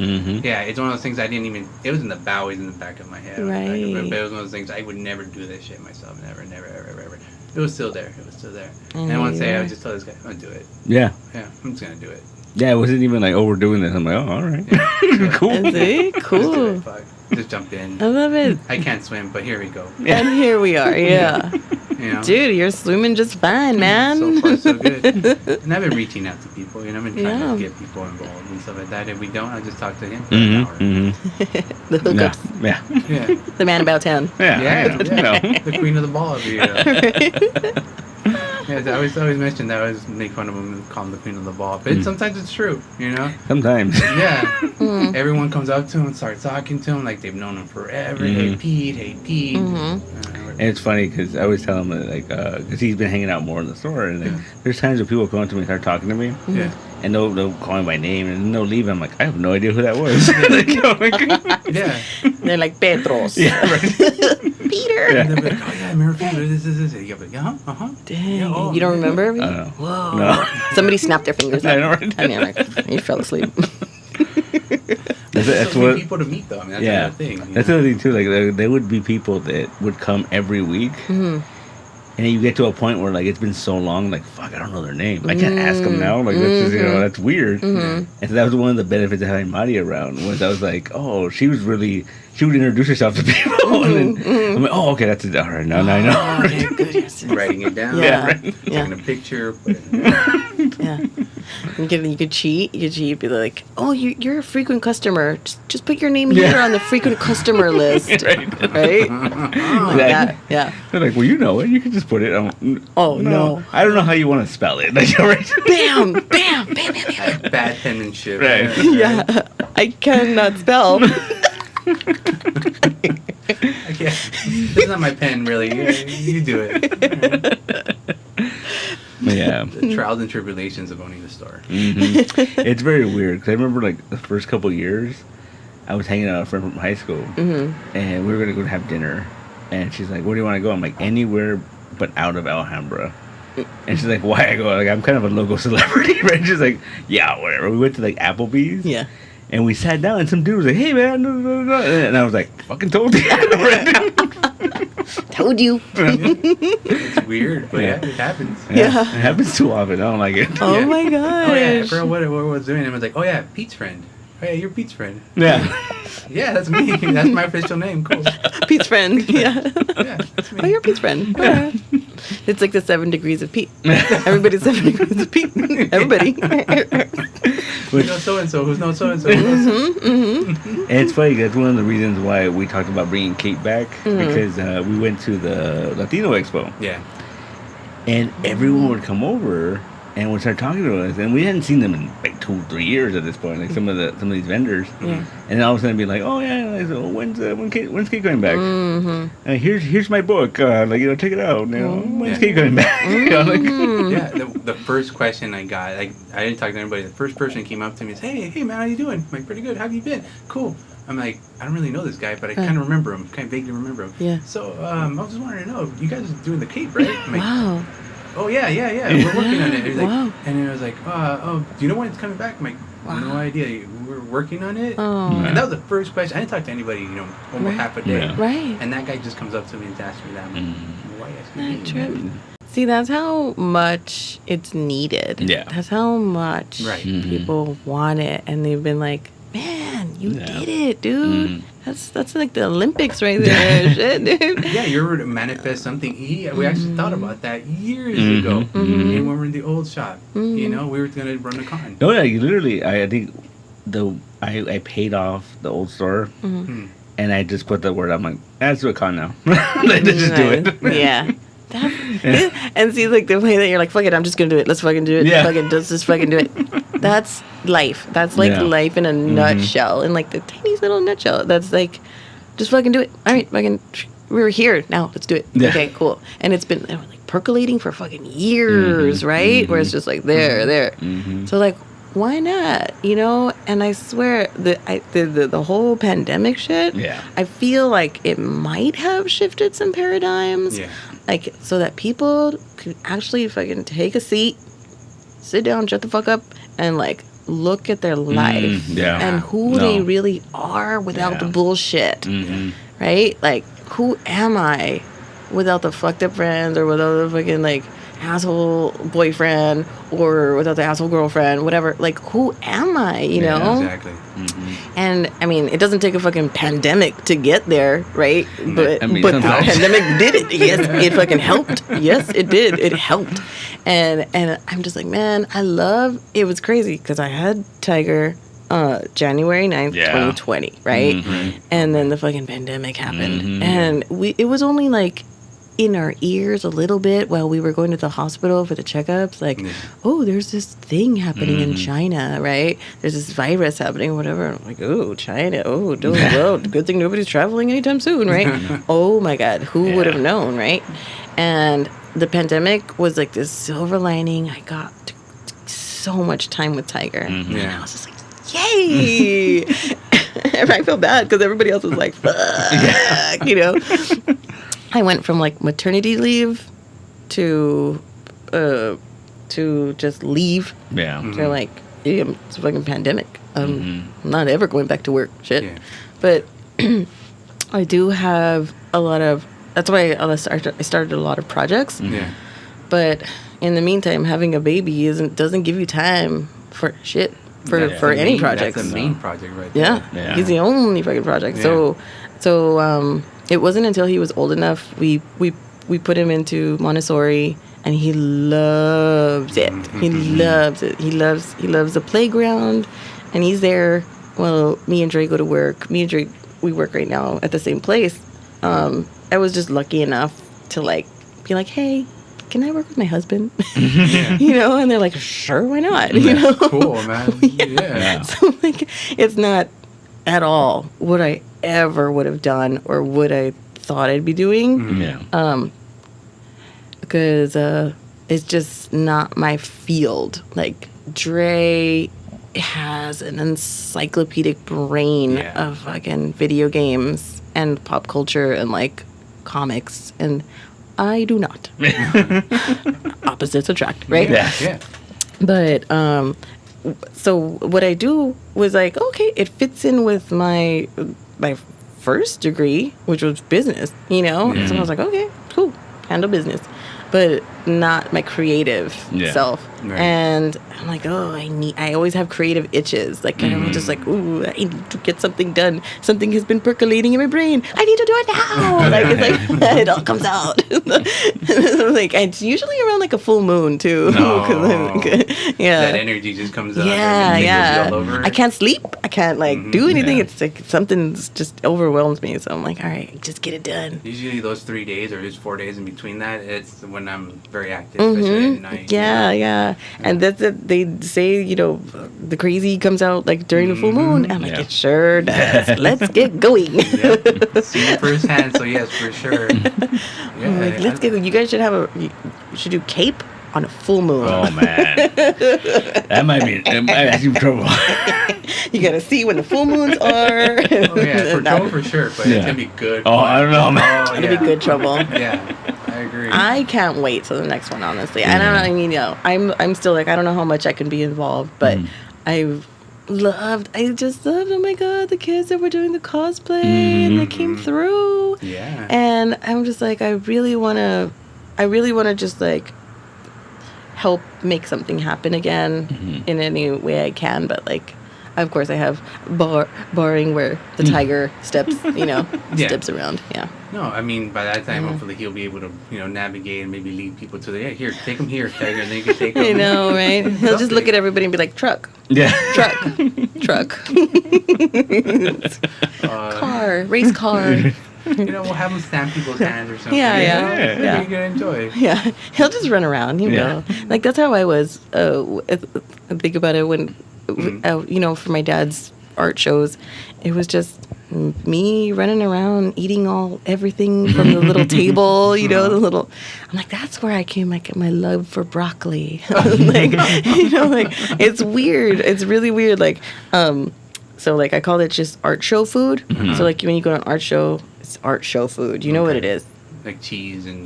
Yeah, it's one of those things I didn't even, it was in the always in the back of my head. Right. But it was one of those things I would never do this shit myself. Never, ever. It was still there. And one day I would just tell this guy, I'm going to do it. Yeah, I'm just going to do it. Yeah, it wasn't even like, we're doing this. I'm like, all right. Yeah, cool. See? Cool. Just jump in. I love it. I can't swim, but here we go. And here we are, yeah. You know? Dude, you're swimming just fine, man. So far, so good. And I've been reaching out to people, you know, I've been trying to get people involved and stuff like that. If we don't, I just talk to him for an hour. The hookups. Yeah. The man about town. Yeah. The queen of the ball over here. Yeah, I always mention that. I always make fun of him and call him the queen of the ball. But sometimes it's true, you know? Sometimes. Yeah. Everyone comes up to him and starts talking to him like they've known him forever. Hey, Pete. And it's funny because I always tell him that, like, because he's been hanging out more in the store, and like, there's times when people come up to me and start talking to me, and they'll call me by name, and then they'll leave. I'm like, I have no idea who that was. Yeah. They're like Petros. Yeah, right. Peter. And they'll be like, oh yeah, I remember Peter. This. You'll be like, Dang. Yeah, You don't remember I everything? don't know. Whoa. No. Somebody snapped their fingers. I know, right? And you're like, you fell asleep. That's what what people to meet though. I mean, that's yeah, another thing. That's the other thing too. Like there would be people that would come every week, and then you get to a point where like it's been so long, like fuck, I don't know their name. I can't ask them now. Like that's just, that's weird. And so that was one of the benefits of having Mari around. Was I was like, oh, she would introduce herself to people, and then I'm like, oh, okay, that's it. All right, now I know. Okay, good. Yes. Writing it down. Taking a picture. Yeah. You could cheat. Be like, oh, you're a frequent customer. Just put your name here on the frequent customer list. Right? Yeah. They're like, well, you know it. You can just put it. No. I don't know how you want to spell it. Like, right? Bam. Bad penmanship. Right. Yeah. I cannot spell. This is not my pen, really. You do it. Yeah. The trials and tribulations of owning the store. It's very weird because I remember like the first couple years, I was hanging out with a friend from high school, and we were gonna go have dinner, and she's like, "Where do you want to go?" I'm like, "Anywhere but out of Alhambra." And she's like, "Why?" I go, "Like I'm kind of a local celebrity," right? She's like, "Yeah, whatever." We went to like Applebee's. Yeah. And we sat down, and some dude was like, "Hey, man," and I was like, "Fucking told you." Told you. It's weird, but it happens. Yeah. It happens too often. I don't like it. Oh my god. Oh yeah, I forgot what I was doing. I was like, oh yeah, Pete's friend. Oh yeah, you're Pete's friend. Yeah. Yeah, that's me. That's my official name. Cool. Pete's friend. Yeah. Yeah, that's me. Oh, you're Pete's friend. Yeah. It's like the 7 degrees of Pete. Everybody's 7 degrees of Pete. Everybody. Who's no so-and-so? Who's no so-and-so? And it's funny, that's one of the reasons why we talked about bringing Kate back, because we went to the Latino Expo. Yeah. And everyone would come over, and we started talking to us, and we hadn't seen them in like 2-3 years at this point. Like some of these vendors, Yeah. and then all of a sudden be like, "Oh yeah, I said, well, when's Kate coming back? Here's my book. Check it out. When's Kate coming back? Yeah, the first question I got, like, I didn't talk to anybody. The first person came up to me and said, hey man, how you doing? I'm like, pretty good. How have you been? Cool. I'm like, I don't really know this guy, but I kind of remember him, kind of vaguely remember him. Yeah. So I was just wanting to know, you guys are doing the Cape, right? I'm like, Wow. oh yeah, we're working on it. And he's like, Wow. and then I was like, do you know when it's coming back? I'm like, no idea. We're working on it. Oh. And that was the first question. I didn't talk to anybody, almost half a day. Yeah. Right. And that guy just comes up to me and asks me that. I'm like, why ask me? That trip. See, that's how much it's needed. Yeah. That's how much Right. people want it, and they've been like, "Man, you did it, dude. That's like the Olympics right there, shit, dude." Yeah, you're to manifest something. We actually thought about that years ago. And when we were in the old shop, we were going to run a con. No, yeah, you literally. I think I paid off the old store, and I just put the word. I'm like, let's do a con now. Let's just do it. Yeah. And see, like, the way that you're like, fuck it, I'm just gonna do it. Let's fucking do it. Yeah. Fucking just fucking do it. That's life. That's like life in a nutshell, in like the tiniest little nutshell. That's like, just fucking do it. All right, fucking, we're here now. Let's do it. Yeah. Okay, cool. And it's been like percolating for fucking years, right? Where it's just like there. So like, why not? And I swear the whole pandemic shit. Yeah. I feel like it might have shifted some paradigms. Yeah. Like, so that people could actually fucking take a seat, sit down, shut the fuck up, and like look at their life yeah. and who they really are without the bullshit. Right? Like, who am I without the fucked up friends, or without the fucking like asshole boyfriend, or without the asshole girlfriend, whatever. Like, who am I, you know? Exactly. And I mean, it doesn't take a fucking pandemic to get there, right? But I mean, but the sometimes. pandemic did it. Yes, it fucking helped. Yes, it did. It helped. And I'm just like, man, it was crazy because I had Tiger January 9th, 2020, right? And then the fucking pandemic happened. And it was only like in our ears a little bit while we were going to the hospital for the checkups, like, oh, there's this thing happening in China, right? There's this virus happening, whatever. And I'm like, oh, China, oh, well, good thing nobody's traveling anytime soon, right? Oh my God, who would have known, right? And the pandemic was like this silver lining. I got so much time with Tiger. And I was just like, yay! And I feel bad because everybody else was like, fuck, I went from like maternity leave to just leave. Yeah. They're like, yeah, it's a fucking pandemic. I'm not ever going back to work. Shit. Yeah. But I do have a lot of. That's why I started a lot of projects. Yeah. But in the meantime, having a baby doesn't give you time for shit for any projects. That's the main project right there. Yeah. He's the only fucking project. Yeah. So it wasn't until he was old enough we put him into Montessori, and he loves it. He loves it. He loves the playground, and he's there. Well, me and Dre go to work. Me and Dre, we work right now at the same place. I was just lucky enough to like be like, hey, can I work with my husband? And they're like, sure, why not? That's cool, man. Yeah. So like, it's not at all what I ever would have done or what I thought I'd be doing. Because it's just not my field. Like, Dre has an encyclopedic brain of fucking video games and pop culture and like comics, and I do not. Opposites attract, right? Yeah. But so what I do was like, okay, it fits in with my first degree, which was business, So I was like, okay, cool, handle business, but not my creative self. Right. And I'm like, oh, I always have creative itches. Like, I'm just like, ooh, I need to get something done. Something has been percolating in my brain. I need to do it now. Like, it's like, it all comes out. Like, it's usually around like a full moon too. That energy just comes out. Yeah. All over. I can't sleep. I can't like do anything. It's like something's just overwhelms me. So I'm like, all right, just get it done. Usually those 3 days or just 4 days in between that, it's when I'm very active, especially at night. Yeah. And that's it. They say, the crazy comes out like during the full moon. I'm like, it sure does. Let's get going. Yep. See it firsthand, so yes, for sure. I'm like, let's get. You guys should you should do Cape on a full moon. Oh man, that might have you trouble. You gotta see when the full moons are. Oh yeah, for trouble for sure, but it's gonna be good. Oh, I don't know, man. It's gonna be good trouble. Yeah, I agree. I can't wait till the next one, honestly. And I'm still like, I don't know how much I can be involved, but I just loved, oh my God, the kids that were doing the cosplay and they came through. Yeah. And I'm just like, I really want to just like help make something happen again in any way I can. But like, of course I have barring where the tiger steps around. Yeah. No, I mean, by that time, hopefully he'll be able to, navigate and maybe lead people to here, take him here, tiger, and then you can take him. I know, right? He'll just look at everybody and be like, truck. Yeah. Truck. Car. Race car. We'll have him stamp people's hands or something. Yeah. You're gonna enjoy. Yeah, he'll just run around. He will. Like that's how I was. Think about it when, for my dad's art shows, it was just me running around eating everything from the little table. The little. I'm like, that's where I came. Like my love for broccoli. It's weird. It's really weird. So like I call it just art show food. So like when you go to an art show, it's art show food. You know what it is? Like cheese and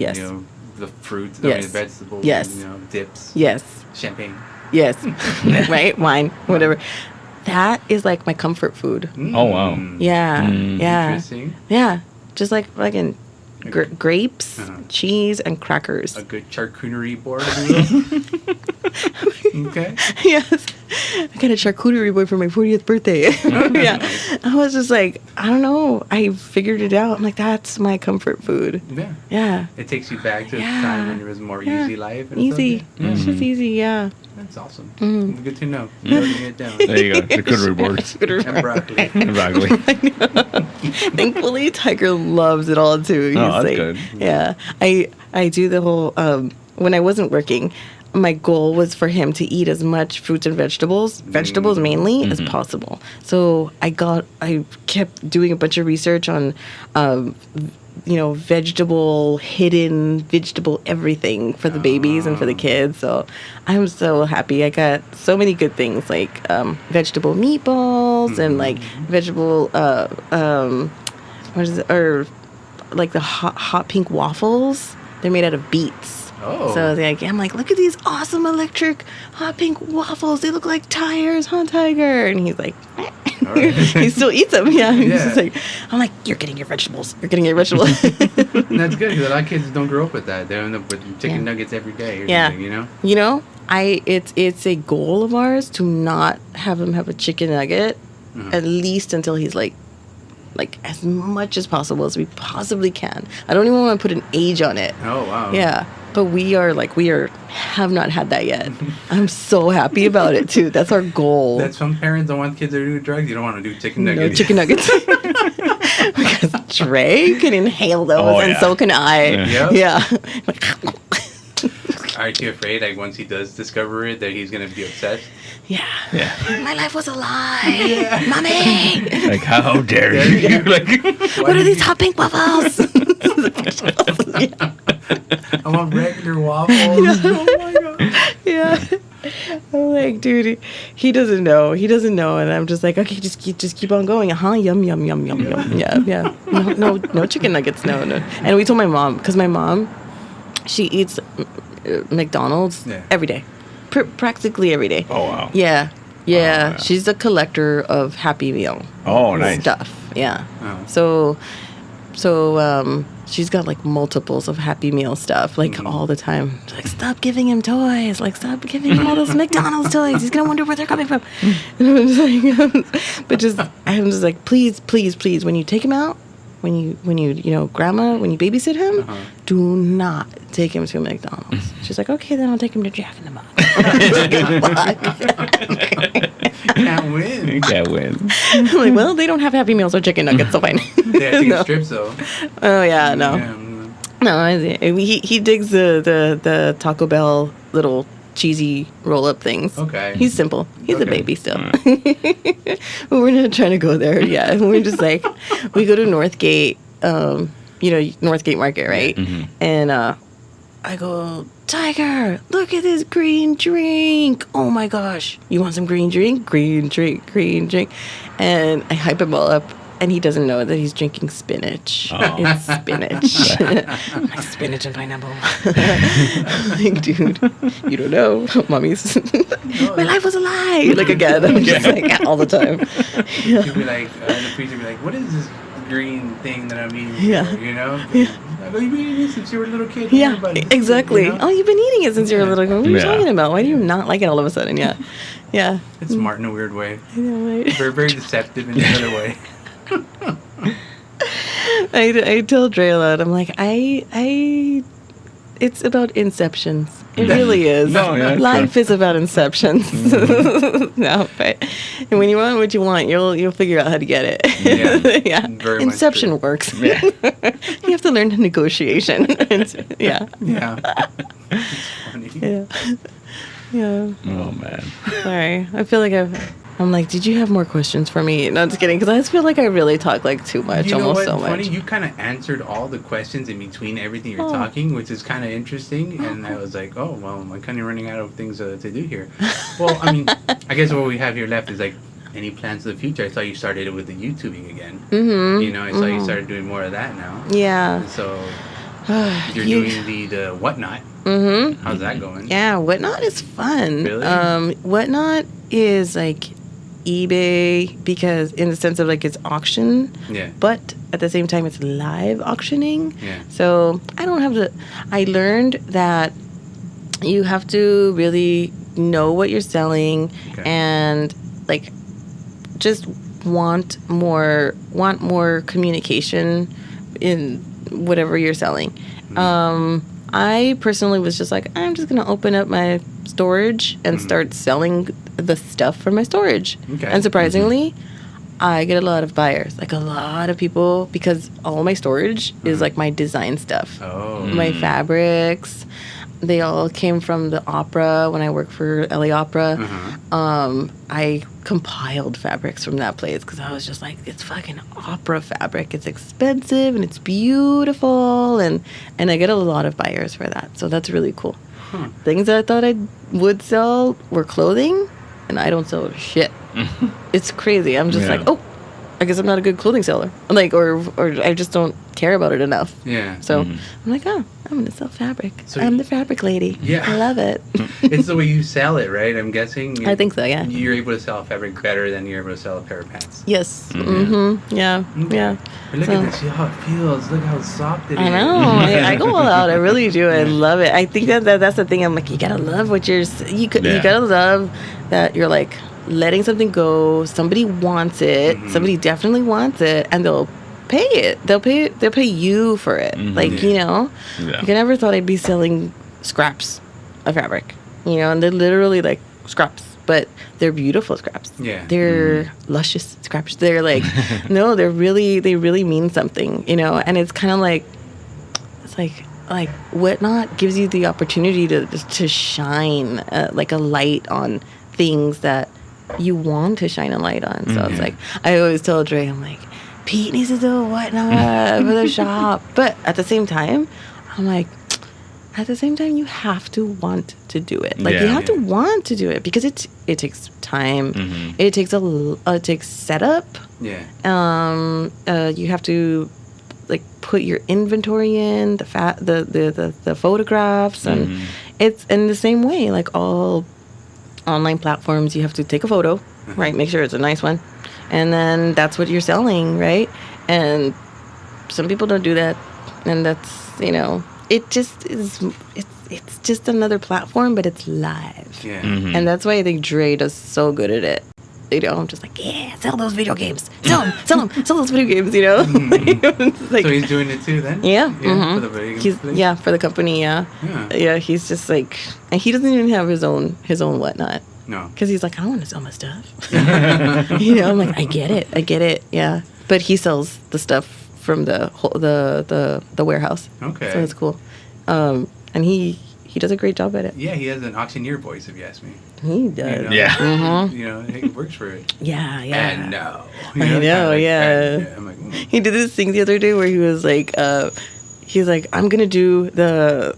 the fruits, the vegetables, dips. Yes. Champagne. Yes. Right? Wine, whatever. That is like my comfort food. Oh wow. Yeah. Yeah. Interesting. Yeah. Just like fucking grapes, cheese, and crackers. A good charcuterie board, if you will. Okay. Yes. I got a charcuterie board for my 40th birthday. Yeah. I was just like, I don't know. I figured it out. I'm like, that's my comfort food. Yeah. Yeah. It takes you back to a time when it was more easy life. And Easy. It's just easy, yeah. That's awesome. Good to know. Noting it down. There you go. Charcuterie boards. And broccoli. And broccoli. Thankfully, Tiger loves it all too. He's that's good. Yeah. I do the whole, when I wasn't working, my goal was for him to eat as much fruits and vegetables mainly, as possible. So I kept doing a bunch of research on, hidden vegetable everything for the babies and for the kids. So I'm so happy. I got so many good things like vegetable meatballs and like vegetable, what is it? Or like the hot pink waffles. They're made out of beets. Oh. So I'm like, look at these awesome electric hot pink waffles. They look like tires, huh, Tiger? And he's like, right. He still eats them. Yeah. He's just like, I'm like, you're getting your vegetables. You're getting your vegetables. And that's good because a lot of kids don't grow up with that. They end up with chicken nuggets every day or something, It's a goal of ours to not have him have a chicken nugget at least until he's like as much as possible as we possibly can. I don't even want to put an age on it. Oh, wow. Yeah. But we have not had that yet. I'm so happy about it too. That's our goal. That's some parents don't want kids to do drugs. You don't want to do chicken nuggets. No chicken nuggets. Because Trey can inhale those and so can I. Yeah. Aren't you afraid, like, once he does discover it, that he's going to be obsessed? Yeah. My life was a lie. Yeah. Mommy. Like, how dare you? Like, what are these hot pink waffles? I want regular waffles. Oh, my God. Yeah. I'm like, dude, he doesn't know. He doesn't know. And I'm just like, okay, just keep on going. Yum, yum, yum, yum, yum. Yeah. No chicken nuggets. No. And we told my mom, because my mom, she eats McDonald's every day. Practically every day. oh, wow. Yeah. She's a collector of Happy Meal stuff. Yeah. Oh. So she's got like multiples of Happy Meal stuff, like all the time. She's like, stop giving him toys. Like, stop giving him all those McDonald's toys. He's gonna wonder where they're coming from. And I'm just like, I'm just like, please, when you take him out, when you grandma, when you babysit him, do not take him to McDonald's. She's like, okay, then I'll take him to Jack in the Box. Can't win. You can't win. I'm like, well, they don't have Happy Meals or chicken nuggets, so fine. They have chicken strips, though. Oh, yeah, no. Yeah. No, he digs the Taco Bell little cheesy roll up things. Okay. He's simple. He's a Okay. baby still. But we're not trying to go there. Yeah, we're just like we go to Northgate, Northgate Market, right? Mm-hmm. And I go, Tiger, look at this green drink. Oh my gosh, you want some green drink? Green drink, green drink. And I hype him all up. And he doesn't know that he's drinking spinach. Oh. It's spinach. Like spinach and pineapple. Like, dude, you don't know. Mommy's. My life was a lie. Like, again, I'm just like, all the time. Yeah. You'd be like, in the freezer, be like, what is this green thing that I'm eating? Yeah. For, you know? Yeah. Like, oh, you've been eating this since you were a little kid. Yeah, Everybody. exactly. You know? Oh, you've been eating it since you were a little girl. What are you Yeah. talking about? Why do you not like it all of a sudden? Yeah. Yeah. It's smart in a weird way. I know, right? Very, very deceptive in another way. I tell Dre a lot. I'm like, it's about inceptions. It really is. No, yeah, Life is about inceptions. No, but and when you want what you want, you'll figure out how to get it. Yeah, Yeah. very much Inception true. works. Yeah. You have to learn negotiation. Yeah. Yeah. It's funny. Yeah. Yeah. Oh man. Sorry. I feel like I'm like, did you have more questions for me? No, just kidding. Because I just feel like I really talk like too much, You know almost what? so much. Funny, you kind of answered all the questions in between everything you're Oh. talking, which is kind of interesting. And I was like, oh, well, I'm kind of running out of things to do here. Well, I mean, I guess what we have here left is like, any plans for the future? I saw you started it with the YouTubing again. Mm-hmm. You know, I saw you started doing more of that now. Yeah. And so you're doing the Whatnot. Mm-hmm. How's that going? Yeah, Whatnot is fun. Really? Whatnot is like eBay because in the sense of like it's auction, Yeah. but at the same time it's live auctioning. Yeah. So I don't have to. I learned that you have to really know what you're selling Okay. and like just want more communication in whatever you're selling. Mm-hmm. I personally was just like, I'm just gonna open up my storage and start selling the stuff from my storage. Okay. And surprisingly, I get a lot of buyers, like a lot of people, because all my storage is like my design stuff, Oh. my fabrics. They all came from the opera when I worked for LA Opera. I compiled fabrics from that place because I was just like, it's fucking opera fabric. It's expensive and it's beautiful, and I get a lot of buyers for that. So that's really cool. Things that I thought I would sell were clothing, and I don't sell shit. It's crazy. I'm just Yeah. like, oh, I guess I'm not a good clothing seller. Like, or I just don't care about it enough. Yeah. So I'm like, oh, I'm gonna sell fabric. So I'm you- the fabric lady. Yeah. I love it. It's the way you sell it, right? I'm guessing. I think so, yeah. You're able to sell fabric better than you're able to sell a pair of pants. Yes. Mm-hmm. Yeah. Yeah. But look So- at this. See how it feels. Look how soft it is. I know. I go all out. I really do. I love it. I think that's the thing. I'm like, you gotta love what you Yeah. gotta love that you're like letting something go. Somebody wants it. Somebody definitely wants it, and they'll pay it. They'll pay you for it. Like, you know, Yeah. like I never thought I'd be selling scraps of fabric. You know, and they're literally like scraps, but they're beautiful scraps. Yeah. They're luscious scraps. They're like, no, they really mean something, you know, and it's kind of like, it's like Whatnot gives you the opportunity to shine like a light on things that you want to shine a light on. So it's like, I always tell Dre, I'm like, Pete needs to do Whatnot for the shop. But at the same time, I'm like, at the same time, you have to want to do it. Like, you Yeah. have to want to do it because it takes time. It takes it takes setup. Yeah. You have to like put your inventory in the photographs, and it's in the same way. Like all online platforms, you have to take a photo, right? Make sure it's a nice one, and then that's what you're selling, right? And some people don't do that, and that's, you know, it just is. It's just another platform, but it's live. Yeah. And that's why I think Dre does so good at it. You know, I'm just like, yeah, sell those video games. Sell them, sell those video games, you know? It's like, So he's doing it too then? yeah. For the video He's, place? yeah, for the company, yeah. Yeah, he's just like, and he doesn't even have his own Whatnot. No. Because he's like, I don't want to sell my stuff. You know, I'm like, I get it, yeah. But he sells the stuff from the warehouse. Okay. So it's cool. And he does a great job at it. Yeah, he has an auctioneer voice, if you ask me. He does. You know? Yeah. Mm-hmm. You know, he works for it. Yeah, yeah. And no. I know, yeah. I'm like, He did this thing the other day where he was like, he's like, I'm gonna do the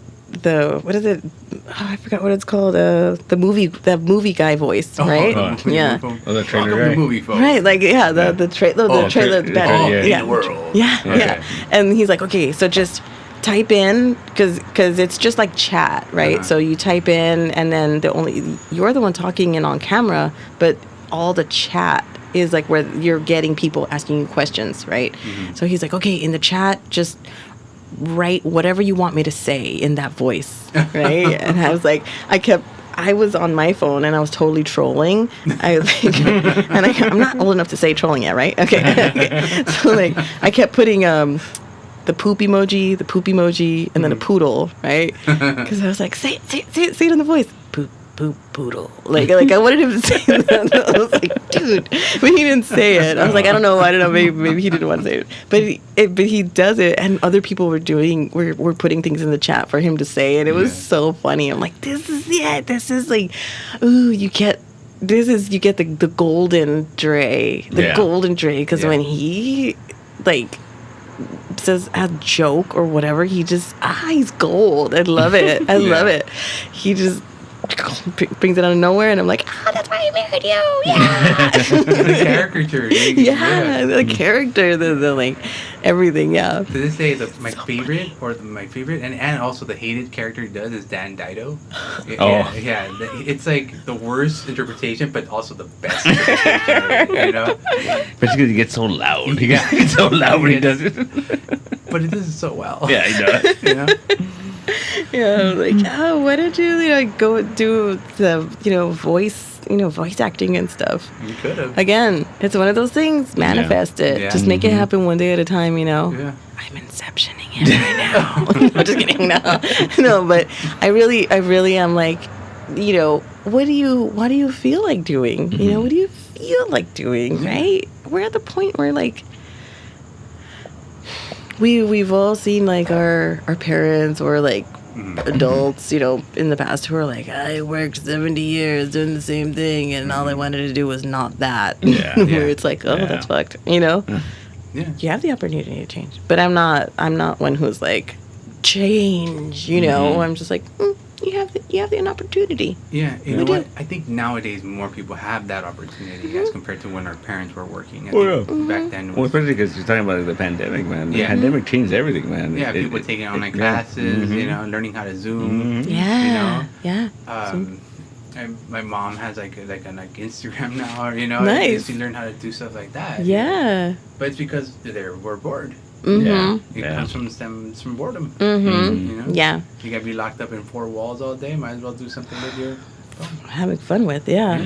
what is it? Oh, I forgot what it's called. The movie guy voice, right? Yeah. Oh, the trailer Welcome guy? to movie folks. Right, like the trailer, Oh, trailer, tra- battle, yeah. yeah, In the world. yeah, Okay. yeah. And he's like, okay, so just type in because it's just like chat, right? Uh-huh. So you type in, and then you're the one talking and on camera, but all the chat is like where you're getting people asking you questions, right? Mm-hmm. So he's like, okay, in the chat, just write whatever you want me to say in that voice, right? And I was like, I was on my phone and I was totally trolling. I was like, and I'm not old enough to say trolling yet, right? Okay. So like, I kept putting the poop emoji, and then a poodle, right? Because I was like, say it in the voice, poop poodle. Like I wanted him to say that. I was like, dude, but he didn't say it. I was like, I don't know, maybe he didn't want to say it, but he does it, and other people were putting things in the chat for him to say, and it was so funny. I'm like, this is it. This is like, ooh, you get the golden Dre, because when he like says a joke or whatever, he just he's gold. I love it. I love it. He just brings it out of nowhere, and I'm like, that's why I married you. Yeah. The caricature. The character, the like everything. Yeah. To this day, my favorite, and also the hated character he does is Dan Dido. Yeah. It's like the worst interpretation, but also the best interpretation of it, you know? Especially because he gets so loud. He gets so loud when he does it. But it does it so well. Yeah, he does. You know? Yeah, I was like, why don't you go do the voice acting and stuff? You could have. Again, it's one of those things. Manifest it. Yeah. Just make it happen one day at a time. Yeah. I'm inceptioning it right now. I'm just kidding. No, but I really am like, what do you feel like doing? What do you feel like doing? Right? We're at the point where like. We've all seen like our parents or like adults, in the past who are like, I worked 70 years doing the same thing and all I wanted to do was not that. Yeah. Where it's like, that's fucked, Yeah. You have the opportunity to change. But I'm not one who's like, change, I'm just like, you have an opportunity. Yeah, you We know what? do. I think nowadays more people have that opportunity Mm-hmm. as compared to when our parents were working. I Oh, think back then, Well, especially because you're talking about the pandemic, man. The Yeah. pandemic changed everything, man. people taking online classes, learning how to Zoom. Yeah. Yeah. And my mom has like an Instagram now, Nice. She learned how to do stuff like that. Yeah. But it's because we're bored. Mm-hmm. It comes from boredom. Mm-hmm. Yeah. You gotta be locked up in four walls all day. Might as well do something with your phone. Having fun with, yeah.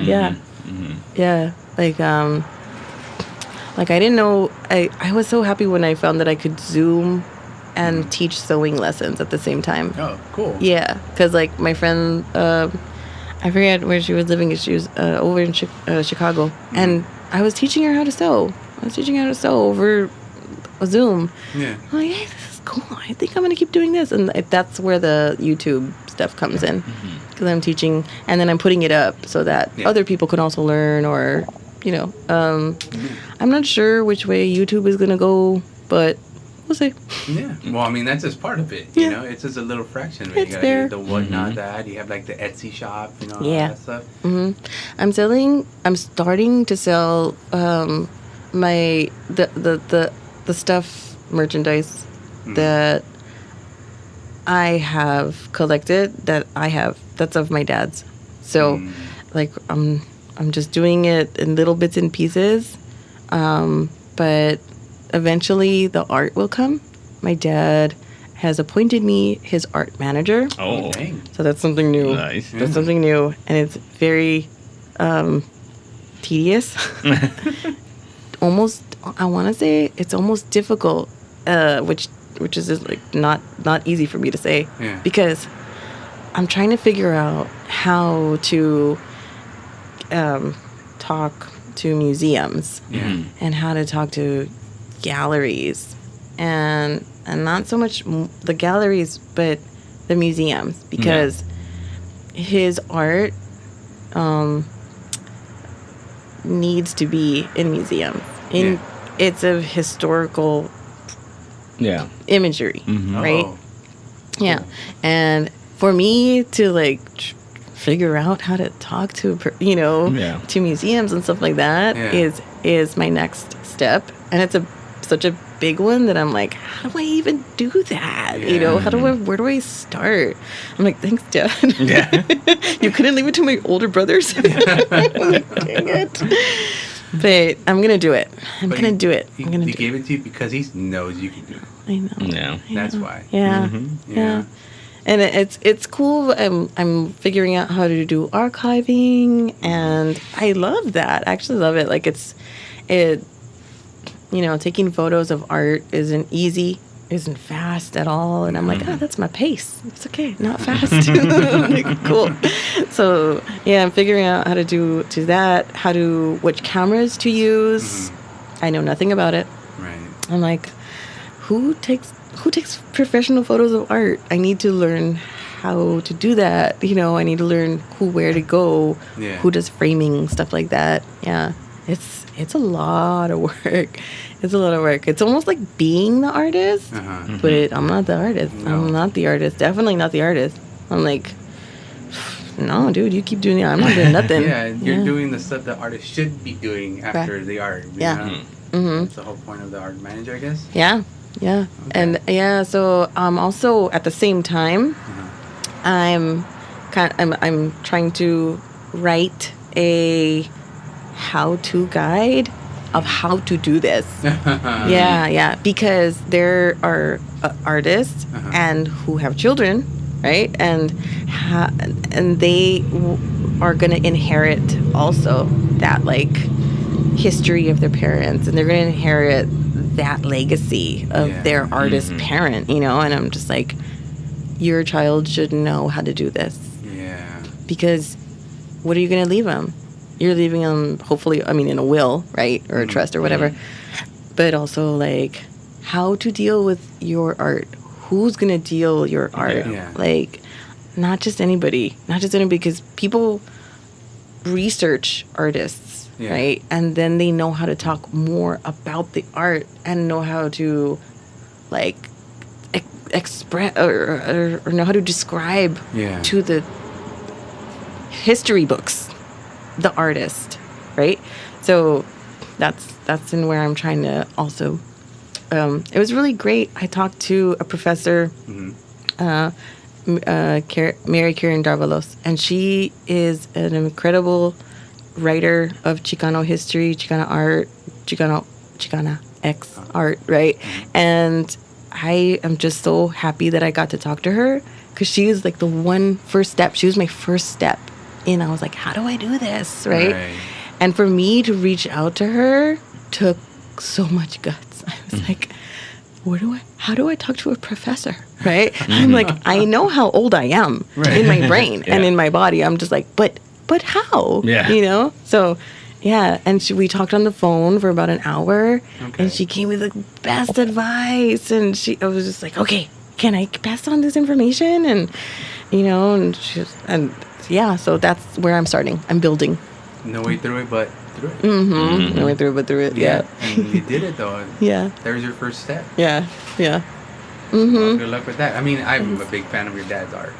Like I didn't know, I was so happy when I found that I could Zoom and teach sewing lessons at the same time. Oh, cool. Yeah, because like my friend, I forget where she was living. She was over in Chicago, and I was teaching her how to sew. Over Zoom. Yeah. I'm like, hey, this is cool. I think I'm gonna keep doing this, and that's where the YouTube stuff comes in, because I'm teaching, and then I'm putting it up so that other people can also learn, or I'm not sure which way YouTube is gonna go, but we'll see. Yeah. Well, I mean, that's just part of it. Yeah. It's just a little fraction. It's You gotta there. do the whatnot that you have like the Etsy shop, all Yeah. that stuff. I'm starting to sell the stuff merchandise that I have collected that's of my dad's. So like I'm just doing it in little bits and pieces. But eventually the art will come. My dad has appointed me his art manager. Oh, Dang. So that's something new. nice. That's something new, and it's very tedious. Almost, I want to say it's almost difficult, which is just like not easy for me to say, because I'm trying to figure out how to talk to museums and how to talk to galleries and not so much the galleries, but the museums, because his art needs to be in museums. It's a historical imagery, right? Oh. Yeah. Cool. And for me to like figure out how to talk to to museums and stuff like that is my next step, and it's such a big one that I'm like, how do I even do that? Where do I start? I'm like, thanks, Dad. You couldn't leave it to my older brothers. Dang it. But I'm gonna do it. I'm gonna do it. He gave it to you because he knows you can do it. I know. Yeah. That's why. Yeah. Yeah. And it's cool. I'm figuring out how to do archiving, and I love that. I actually love it. Like taking photos of art isn't easy, isn't fast at all. And I'm like, that's my pace. It's okay, not fast. Like, cool. So yeah, I'm figuring out how to do that. Which cameras to use. I know nothing about it. Right. I'm like, who takes professional photos of art? I need to learn how to do that. I need to learn where to go, who does framing, stuff like that. Yeah, it's a lot of work. It's a lot of work. It's almost like being the artist, but I'm not the artist. No. I'm not the artist. Definitely not the artist. I'm like, no, dude, you keep doing it. I'm not doing nothing. You're doing the stuff the artist should be doing after the art. That's the whole point of the art manager, I guess. Yeah. Okay. And so also at the same time, I'm trying to write a how-to guide of how to do this. Because there are artists and who have children, right? And they are going to inherit also that like history of their parents, and they're going to inherit that legacy of their artist parent, and I'm just like, your child should know how to do this. Yeah. Because what are you going to leave them? You're leaving them, hopefully, in a will, right? Or a trust or whatever. But also, like, how to deal with your art. Who's going to deal your art? Yeah. Like, not just anybody. Because people research artists, right? And then they know how to talk more about the art and know how to, like, express or know how to describe to the history books the artist, right? So that's in where I'm trying to also. It was really great. I talked to a professor, Mary Karen Darvalos, and she is an incredible writer of Chicano history, Chicana art, Chicana X art, right? And I am just so happy that I got to talk to her, because she was like the first step. She was my first step. And I was like, how do I do this, right? And for me to reach out to her took so much guts. I was like, how do I talk to a professor, right? I'm like, I know how old I am in my brain and in my body. I'm just like, but how? So, and we talked on the phone for about an hour, and she gave me the best advice. And I was just like, okay, can I pass on this information? And, and she was, so that's where I'm starting. I'm building. No way through it, but through it. No way through it, but through it. Yeah. And you did it, though. There's your first step. Yeah. Well, good luck with that. I'm a big fan of your dad's art.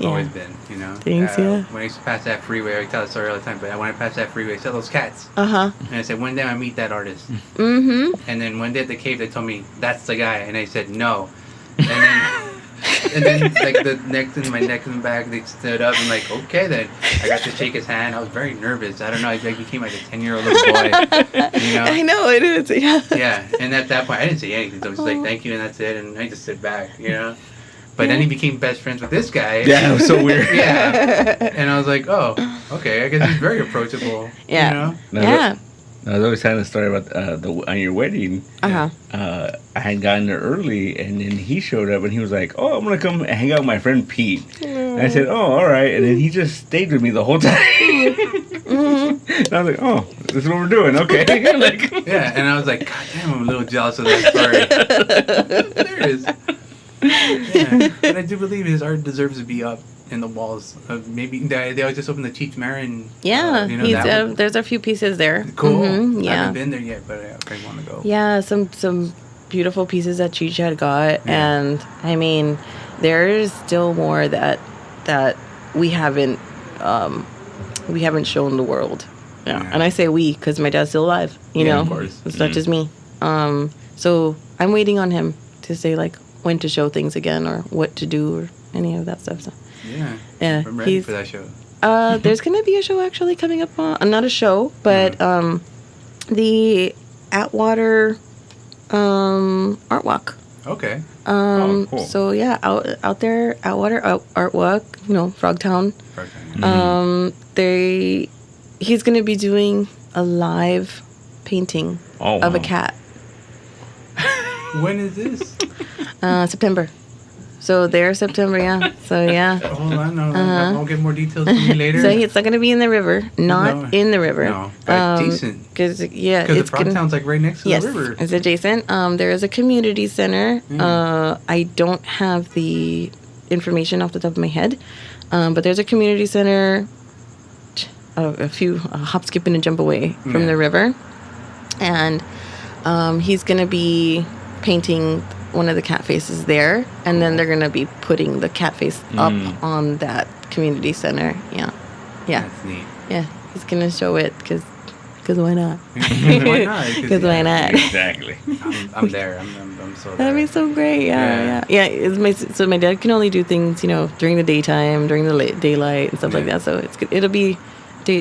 Always been, Thanks, When I used to pass that freeway, I tell the story all the time, but when I passed that freeway, I saw those cats. And I said, one day I meet that artist. And then one day at the cave, they told me, that's the guy. And I said, no. And then like the neck and my neck and back, they stood up and like, okay then. I got to shake his hand. I was very nervous. I don't know. I became like a 10-year-old little boy. I know it is. Yeah. And at that point, I didn't say anything. So I was just like, thank you, and that's it. And I just sit back. But then he became best friends with this guy. Yeah, it was so weird. And I was like, oh, okay. I guess he's very approachable. I was always telling a story about on your wedding. I had gotten there early, and then he showed up, and he was like, "Oh, I'm gonna come hang out with my friend Pete." And I said, "Oh, all right." And then he just stayed with me the whole time. And I was like, "Oh, this is what we're doing. Okay. Like, Yeah, and I was like, God damn, I'm a little jealous of that story. There it is. Yeah, but I do believe his art deserves to be up in the walls. Maybe they always just opened the Cheech Marin. Yeah, you know, that one. there's a few pieces there. Cool. Mhm, I yeah. haven't been there yet, but I want to go. Yeah, some beautiful pieces that Cheech had got, Yeah. and I mean, there's still more that we haven't shown the world. Yeah, Yeah. and I say we because my dad's still alive. You Yeah, know, of course. it's not just me. So I'm waiting on him to say like when to show things again or what to do or any of that stuff. So Yeah. yeah, I'm ready he's for that show. there's gonna be a show actually coming up on not a show, but the Atwater art walk. Okay. cool. So yeah, out there, Atwater art walk, you know, Frogtown. Perfect. He's gonna be doing a live painting Oh, of a wow. cat. When is this? September. So there's September, yeah. So yeah. Hold on, I'll get more details from you later. So it's not gonna be in the river, not No. in the river. No, but decent. Because yeah, Because the it's gonna. Frogtown's like right next to Yes, the river. it's adjacent. There is a community center. I don't have the information off the top of my head, but there's a community center a hop, skip, and a jump away from Yeah. the river, and he's gonna be painting one of the cat faces there, and then they're gonna be putting the cat face up on that community center. Yeah, That's neat. yeah. He's gonna show it because why not? Why not? Because why not? Exactly. I'm there. I'm so there. That'd be so great. Yeah. Yeah. So my dad can only do things, you know, during the daytime, during the daylight and stuff like Yeah. that. So it'll be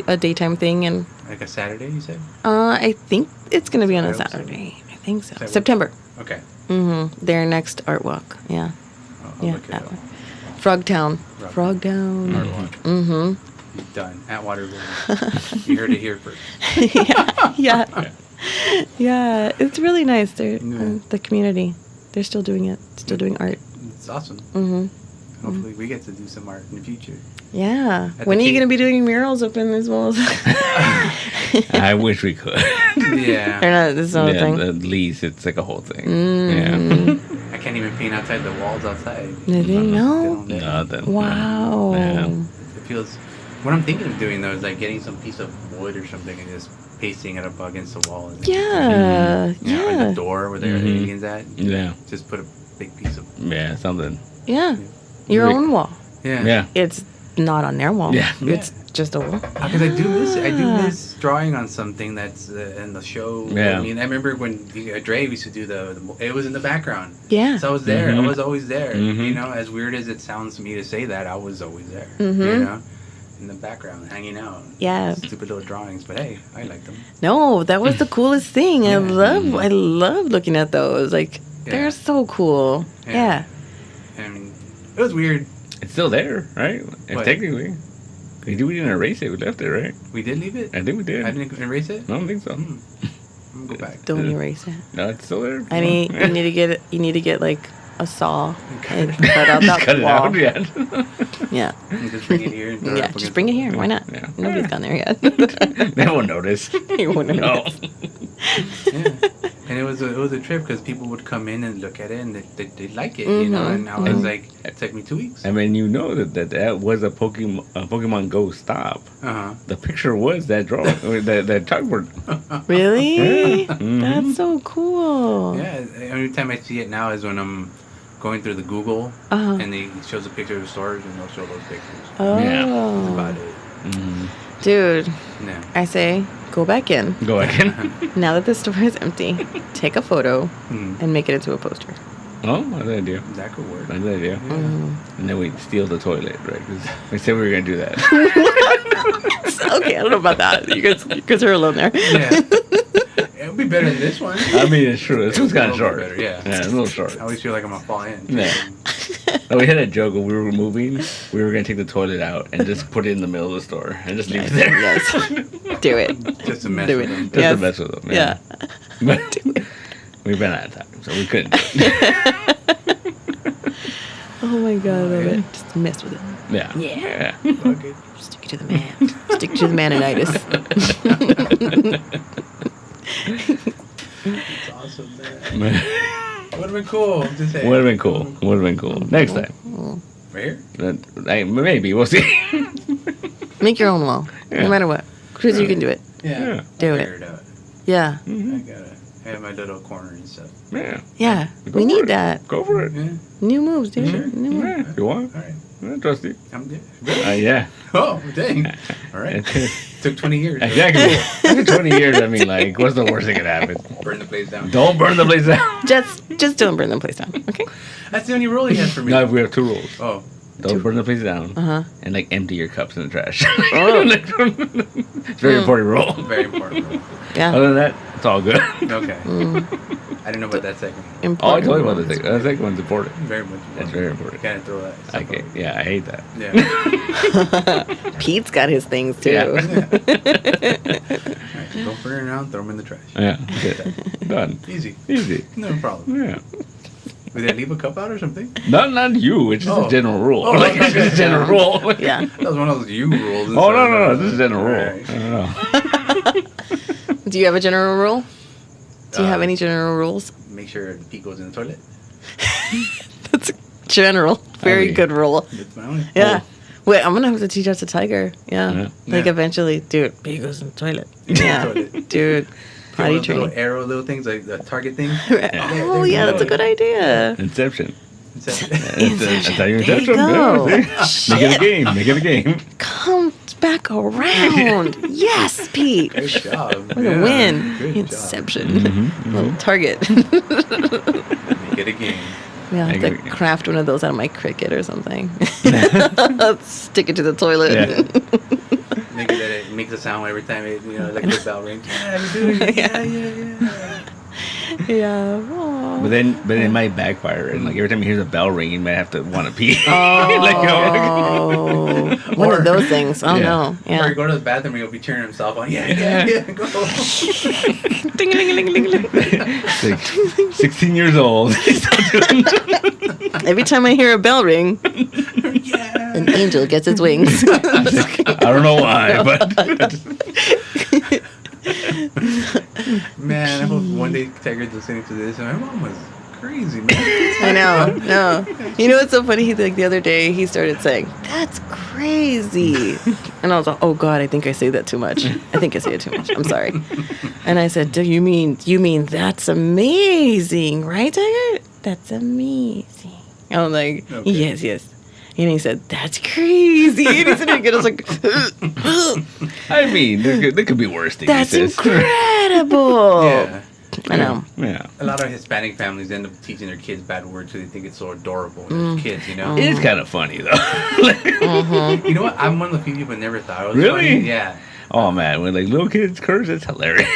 a daytime thing, and Like a Saturday, you said? I think it's gonna be on a Saturday? Saturday. I think so. Saturday. September. Okay. Their next art walk. Yeah. I'll Yeah. look it up. Frogtown. Frog- Frogtown. Art walk. Done. Atwater. You heard it here first. Yeah. Yeah. It's really nice. They're Yeah. the community. They're still doing it. Still doing art. It's awesome. Mm-hmm. Hopefully we get to do some art in the future. Yeah. At When the are you Cape- gonna be doing murals up in these walls? I wish we could. Yeah. Or not, this is not a Yeah, thing. at least it's like a whole thing. I can't even paint outside the walls outside. Did no? They don't- Yeah. Nothing. Wow. Yeah. It feels. What I'm thinking of doing though is like getting some piece of wood or something and just pasting it up against the wall. And Yeah. You know, in Yeah. the door where there are Mhm. aliens at. Yeah. Just put a big piece of. Yeah. Something. Yeah. Your Rick. own wall. Yeah. Yeah. It's not on their wall. Yeah. It's just a wall. Because I do miss it. I do miss drawing on something that's in the show. Yeah. I mean, I remember when Dre used to do it was in the background. Yeah. So I was there. Mhm. I was always there. Mhm. You know, as weird as it sounds to me to say that, I was always there. Mhm. You know, in the background, hanging out. Yeah. Stupid little drawings, but hey, I like them. No, that was the coolest thing. Yeah. I love looking at those. Like Yeah. they're so cool. Yeah. Yeah. I mean, it was weird. It's still there, right? If What? technically. We didn't erase it. We left it, right? We did leave it. I think we did. I didn't erase it. I don't think so. Hmm. I'm gonna go back. Don't erase it. No, it's still there. I need Yeah. you need to get like a saw cut and it. cut out Just that cut it wall. out, yeah. Yeah. And just bring it here. And throw it Yeah, up just against bring it the here. wall. Why not? Yeah. Nobody's gone there yet. They won't notice. You won't No. notice. Yeah. And it was a trip because people would come in and look at it and they like it, you know. Mhm. And I was like, it took me 2 weeks. I mean, you know that was a Pokemon Go stop. Uh The picture was that drawing, or that chalkboard. Really? Yeah. Mhm. That's so cool. huh. Yeah. Every time I see it now is when I'm going through the Google Uh-huh. and they shows a picture of the stores and they'll show those pictures. Oh. Yeah. That's about it. Mhm. Dude, No. I say go back in. Go again. Now that the store is empty, take a photo Hmm. and make it into a poster. Oh, that's an idea. That could work. That's an idea. Yeah. And then we steal the toilet, right? 'Cause we said we were gonna do that. Okay, I don't know about that. You guys are alone there. Yeah. It would be better than this one. I mean, it's true. This one's kind A of little short. bit better, yeah. Yeah, it's a little short. I always feel like I'm gonna fall in. Yeah. Oh, we had a joke when we were moving. We were gonna take the toilet out and just put it in the middle of the store and just leave it there. Yes. Do it. Just to mess Do with it. them. Just Yes. to mess with them. Yeah. But we ran out of time, so we couldn't. Do it. Oh my god, I love yeah. it. Just mess with it. Yeah. Yeah. Fuck it. Stick it to the man. Stick to the maninitis. It's awesome, man. Would have been cool. I'm just saying. Would have been cool. Would have been cool. Next time. Right here? Maybe. We'll see. Make your own wall. Yeah. No matter what. Cruz, you can do it. Yeah. Do I'll it. figure out. Yeah. I gotta have my little corner and stuff. Yeah. Yeah. Go We for need it. that. Go for it. Yeah. New moves, dude. Sure. New moves. Yeah, if you want. All right. Yeah, trust you. I'm good. Really? Yeah. Oh, dang. All right. Took 20 years. Exactly. After 20 years, I mean, like, what's the worst that could happen? Burn the place down. Don't burn the place down. Just don't burn the place down, okay? That's the only rule he has for me. No, we have 2 rules. Oh. Don't burn the place down. Uh-huh. And, like, empty your cups in the trash. Oh. It's a very important rule. Very important rule. Yeah. Other than that, it's all good. Okay. I didn't know about that second. Oh, I Important. told you about the second. The second one's important. Very much. That's very important. Kind of throw that. stuff Okay. out. Yeah, I hate that. Yeah. Pete's got his things too. Yeah. All right, don't burn it around. Throw them in the trash. Yeah. Okay. Done. Easy. Easy. No problem. Yeah. Did I leave a cup out or something? Not you. It's just Oh. a general rule. Oh, Like, it's just a general rule. Yeah. That was one of those you rules. Oh, no. This is a general rule. Alright. I don't know. Do you have a general rule? Do you have Uh, any general rules? Make sure the pee goes in the toilet. That's a general. Very mean- good rule. That's my only. Yeah. Wait, I'm gonna have to teach that to Tiger. Yeah. Yeah. Like Yeah. eventually, dude, he goes in the toilet. In the Yeah. toilet. Dude. Potty Those little training. arrow little things, like the target thing. Oh yeah, that's a good idea. Inception. Inception. That's how you There you inception. go. Yeah, see? Make it a game. Make it a game. Come back around. Yes, Pete. Good job. What a win. Good Inception. Mm-hmm. Little target. job. Make it a game. Yeah, I have I to agree. craft one of those out of my Cricut or something. Stick it to the toilet. Yeah. Make it that it makes a sound every time it, like the bell rings. Yeah, you're doing it. Yeah. Yeah. Aw. But then it might backfire, and like every time he hears a bell ring, he might have to want to pee. Oh, Like, one Or- of those things. Oh Yeah. no. Or Yeah. you go to the bathroom and he'll be cheering himself on. Yeah, go. Ding, ding, ding, ding, ding. Like, 16 years old. Every time I hear a bell ring, Yeah. an angel gets its wings. I don't know why, but Man, I hope one day Tiger's listening to this and my mom was crazy, man. I know. No. You know what's so funny? Like the other day, he started saying, "That's crazy," and I was like, "Oh God, I think I say that too much. I think I say it too much. I'm sorry." And I said, "Do you mean that's amazing, right, Tiger? That's amazing." I was like, Okay. Yes." And he said, "That's crazy." And he said it again. I was like, I mean, there could be worse things. "That's he says. incredible." Yeah. I know. Yeah. A lot of Hispanic families end up teaching their kids bad words because they think it's so adorable. They're kids, Mm. It is kind of funny, though. Mm-hmm. You know what? I'm one of the few people who never thought it was Really? funny. Yeah. Oh, man. When, like, little kids curse, it's hilarious.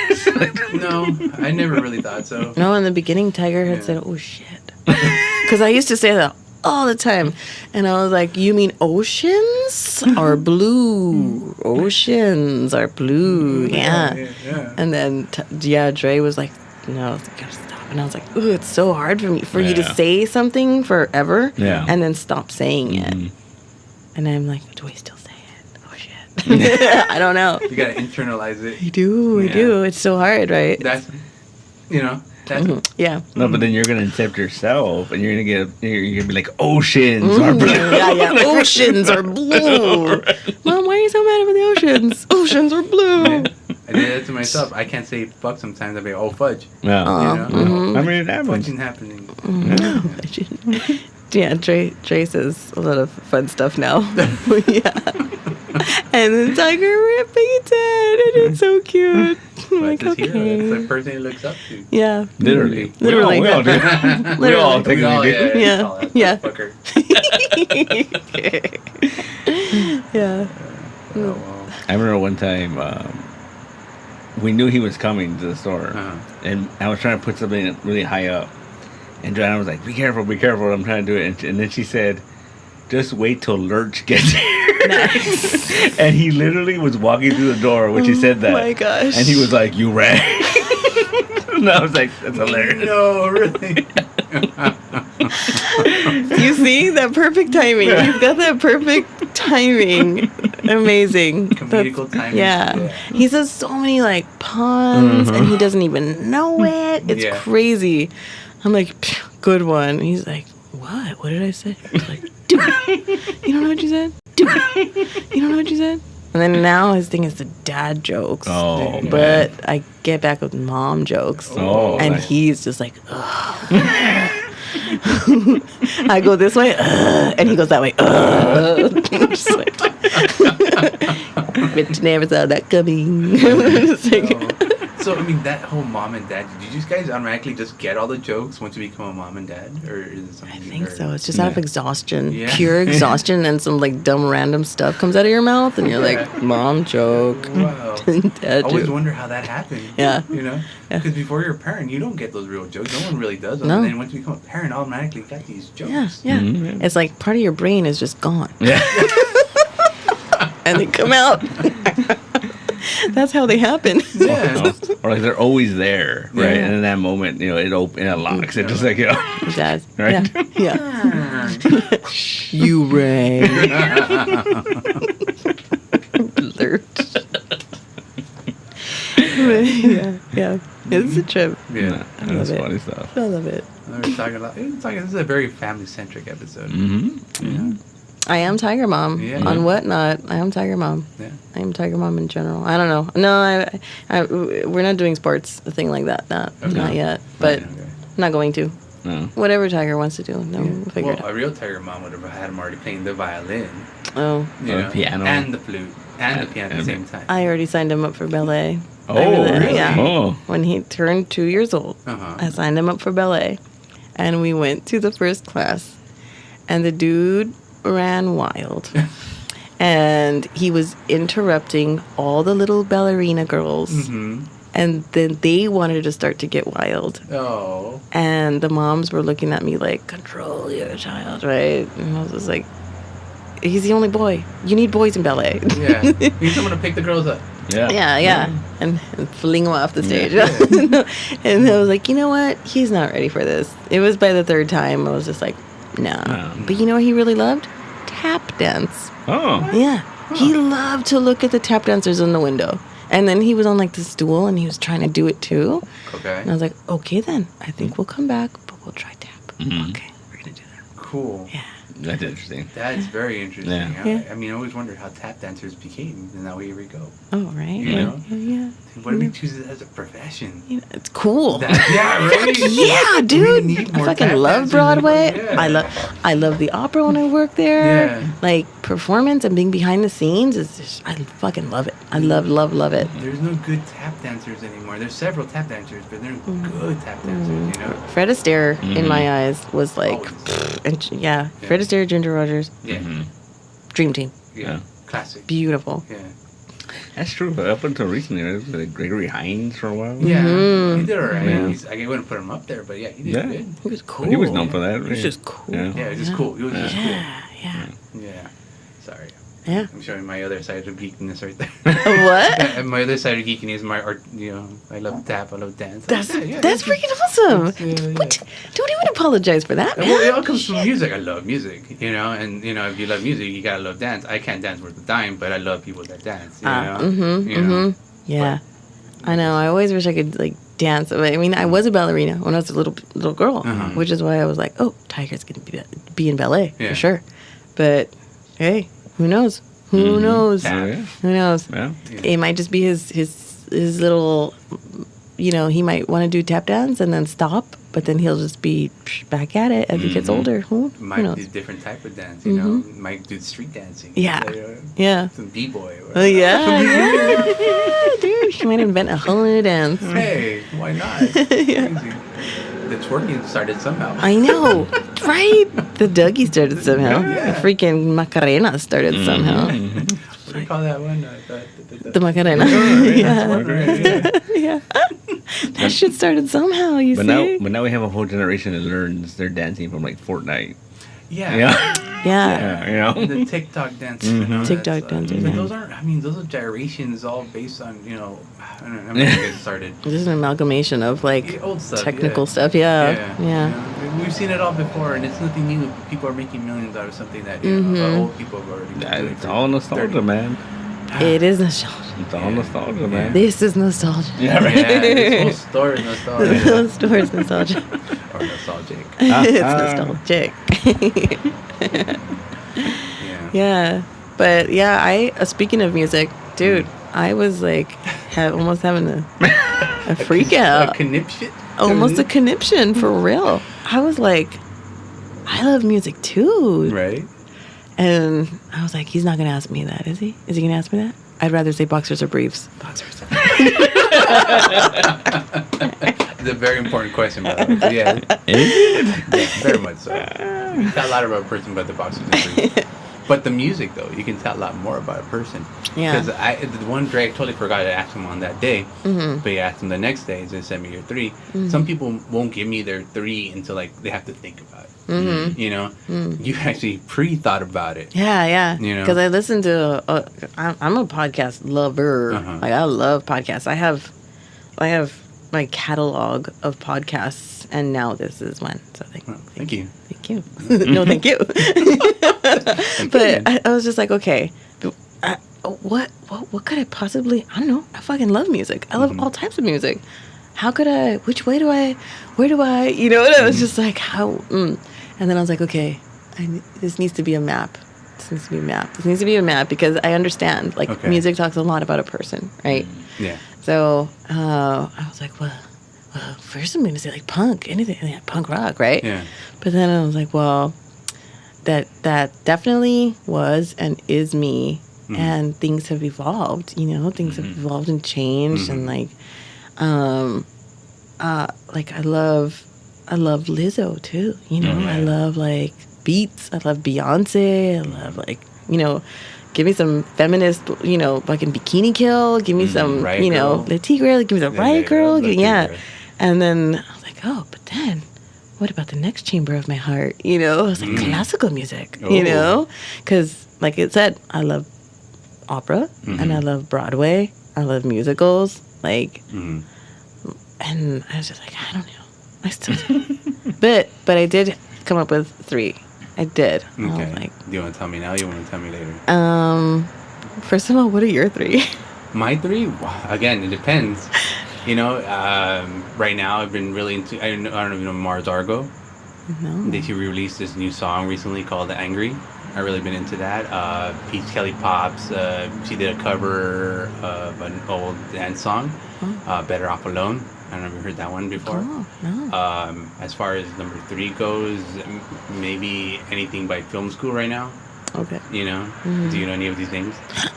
No, I never really thought so. No, in the beginning, Tiger had Yeah. said, "Oh shit," because I used to say that all the time, and I was like, "You mean oceans are blue? Oceans are blue, yeah." Yeah. And then, Dre was like, "No, you gotta stop." And I was like, "Ooh, it's so hard for you to Yeah. say something forever, Yeah. and then stop saying it." Mhm. And I'm like, "Do I still say it? Oh shit, I don't know." You gotta internalize it. I do. Yeah. It's so hard, right? That's, that's Yeah. No, but then you're gonna accept yourself, and you're gonna be like, oceans are blue. Yeah. Oceans are blue. Mom, why are you so mad about the oceans? Oceans are blue. I did that to myself. I can't say fuck sometimes. I'll be oh fudge. Yeah. Mm-hmm. I mean, it happens. Fudging happening. Yeah, Dre says a lot of fun stuff now. Yeah. And then Tiger repeats it, and it's so cute. I'm But like, this hero, that's okay. the person he looks up to. Yeah. Literally. Literally. We all do. We all Literally. We all, technically do. Yeah. call that Yeah. fucker. Yeah. Oh, well. I remember one time we knew he was coming to the store, Uh-huh. and I was trying to put something really high up, and Joanna was like, "Be careful, be careful!" I'm trying to do it, and then she said, "Just wait till Lurch gets here." Nice. And he literally was walking through the door when she said that. Oh my gosh. And he was like, "You ran." And I was like, "That's hilarious." No, really. You see that perfect timing. He's got that perfect timing. Amazing. Comedical timing. Yeah. He says so many like puns and he doesn't even know it. It's crazy. I'm like, good one. He's like, what? What did I say? I was like, do it. You don't know what you said? Do it. You don't know what you said? And then now his thing is the dad jokes. Oh, but I get back with mom jokes. Oh, and nice. he's just like, ugh. I go this way, and he goes that way. I'm just like, bitch, never saw that coming. It's like, So, I mean, that whole mom and dad, did you guys automatically just get all the jokes once you become a mom and dad? Or is it something I think so. It's just out of exhaustion. Yeah. Pure exhaustion, and some like dumb random stuff comes out of your mouth, and you're like, mom joke. Wow. Dad I always joke. wonder how that happened. Yeah. You know? Yeah. Because before you're a parent, you don't get those real jokes. No one really does them. No. And then once you become a parent, automatically got these jokes. Yeah, yeah. Mhm. It's like part of your brain is just gone. Yeah. And they come out. That's how they happen. Yeah. Or like they're always there, right? Yeah. And in that moment, you know, it locks. It just like, you know. Jazz. Right? Yeah. Yeah. You Ray. Alert. Yeah. Yeah. It's a trip. Yeah. I That's love it. funny stuff. I love it. We're talking about, this is a very family-centric episode. Mm-hmm. You know? I am Tiger Mom. Yeah. On Whatnot, I am Tiger Mom. Yeah. I am Tiger Mom in general. I don't know. No, we're not doing sports, a thing like that. Not yet. But Okay. not going to. No. Whatever Tiger wants to do. No, we'll figure it Well, out. a real Tiger Mom would have had him already playing the violin, Oh, you Or know, piano. and the flute, and the piano at the same time. I already signed him up for ballet. Oh, really? Yeah. Oh. When he turned 2 years old, Uh-huh. I signed him up for ballet. And we went to the first class. And the dude ran wild. And he was interrupting all the little ballerina girls. Mm-hmm. And then they wanted to start to get wild. Oh. And the moms were looking at me like, control your child, right? And I was just like, he's the only boy. You need boys in ballet. Yeah. You need someone to pick the girls up. Yeah. Yeah. And fling him off the stage. Yeah. And I was like, you know what? He's not ready for this. It was by the third time. I was just like, no. But you know what he really loved? Tap dance. Oh. Yeah. He loved to look at the tap dancers in the window. And then he was on like the stool and he was trying to do it too. Okay. And I was like, okay then. I think we'll come back, but we'll try tap. Mhm. Okay, we're going to do that. Cool. Yeah. That's interesting. That's very interesting. Yeah. Yeah. I mean, I always wondered how tap dancers became, and now here we go. Oh, right. You know? Yeah. What if we choose it as a profession? Yeah, it's cool. Yeah, right? Yeah, We dude. need I more fucking tap love dancers. Broadway. Yeah. I love the opera when I work there. Yeah. Like performance and being behind the scenes is just, I fucking love it. I love it. There's no good tap dancers anymore. There's several tap dancers, but they're good tap dancers, you know? Fred Astaire, in my eyes, was like, Always. and yeah, Yeah. Fred Astaire, Ginger Rogers, Yeah. Mhm. Dream Team, Yeah. Classic. beautiful. Yeah. That's true. But up until recently, it was like Gregory Hines for a while. Yeah. Mhm. He did alright. Yeah. I wouldn't put him up there, but yeah, he did Yeah. good. He was cool. He was known for that. He was right? just cool. Yeah. Yeah, it was just cool. It was just cool. Yeah. Yeah. Sorry. Yeah. I'm showing my other side of geekiness right there. What? And my other side of geekiness is my art, you know, I love tap, I love dance. That's Yeah, that's yeah. freaking awesome. Yeah. What? Don't even apologize for that, man. Well, it all comes from music. I love music, you know, and you know, if you love music, you gotta love dance. I can't dance worth a dime, but I love people that dance. You know, you know. Yeah, I know. I always wish I could like dance. I mean, I was a ballerina when I was a little girl, Uh-huh. which is why I was like, oh, Tiger's gonna be in ballet Yeah. for sure. But hey, who knows? Who knows? Oh, yeah. Who knows? Yeah. It might just be his little, you know, he might want to do tap dance and then stop, but then he'll just be back at it as he gets older. Who Might knows? do different type of dance, you know. Might do street dancing. Yeah. You know, Yeah. some b-boy. Oh, yeah, dude. She might invent a whole new dance. Hey, why not? Crazy. The twerking started somehow. I know, right? The Dougie started somehow. Yeah. The freaking Macarena started somehow. What do you call that one? The Macarena. Yeah. Yeah. That shit started somehow, you But see? now we have a whole generation that learns their dancing from like Fortnite. Yeah. Yeah. The TikTok dances. You know, TikTok dances. But those aren't. I mean, those are gyrations all based on I'm not gonna get started. This is an amalgamation of like Old stuff, technical stuff. Yeah. We've seen it all before, and it's nothing new. People are making millions out of something that old people have already been doing. It's all nostalgia, man. It is nostalgia. It's all nostalgia, man. This is nostalgia. Yeah, this whole store is nostalgia. This whole store is nostalgia. Or nostalgic. It's nostalgic. Yeah. But yeah, speaking of music, dude, I was like almost having a freak out. A conniption? Almost a conniption, for real. I was like, I love music too. Right. And I was like, he's not going to ask me that, is he? Is he going to ask me that? I'd rather say boxers or briefs. Boxers. It's a very important question, by the way. So, yeah, very much so. You can tell a lot about a person by the boxers and briefs. But the music, though, you can tell a lot more about a person. Yeah. Because the one Drake, I totally forgot to ask him on that day. Mm-hmm. But you asked him the next day, he send me your 3. Mm-hmm. Some people won't give me their 3 until like they have to think about it. Mm-hmm. You know, you actually pre-thought about it. Yeah. You know, because I listen to. I'm a podcast lover. Like I love podcasts. I have my catalog of podcasts, and now this is one. So thank you. Thank you. No, thank you. But I was just like, okay, what could I possibly? I don't know. I fucking love music. I love all types of music. How could I? Which way do I? Where do I? You know? And I was just like, how? And then I was like, okay, this needs to be a map. This needs to be a map because I understand. Like music talks a lot about a person, right? Yeah. So I was like, well, first I'm gonna say like punk, anything, punk rock, right? Yeah. But then I was like, well, that definitely was and is me, and things have evolved. You know, things have evolved and changed, and like I love Lizzo too. You know, I love like Beats. I love Beyonce. I love like give me some feminist, fucking Bikini Kill. Give me some, Riot Girl. Le Tigre. Give me the Riot Girl. Yeah. And then I was like, oh, but then what about the next chamber of my heart? I was like, classical music, because like it said, I love opera and I love Broadway. I love musicals. Like, and I was just like, I don't know. I still do. but I did come up with 3. I did. Okay. I was like, do you want to tell me now or you want to tell me later? First of all, what are your 3? My 3? Well, again, it depends. Right now I've been really into, I don't know if you know Mars Argo. No. She re-released this new song recently called Angry. I've really been into that. Peach Kelly Pops, she did a cover of an old dance song, Better Off Alone. I don't know if you heard that one before. Oh, no. As far as number 3 goes, maybe anything by Film School right now. Okay. Do you know any of these names?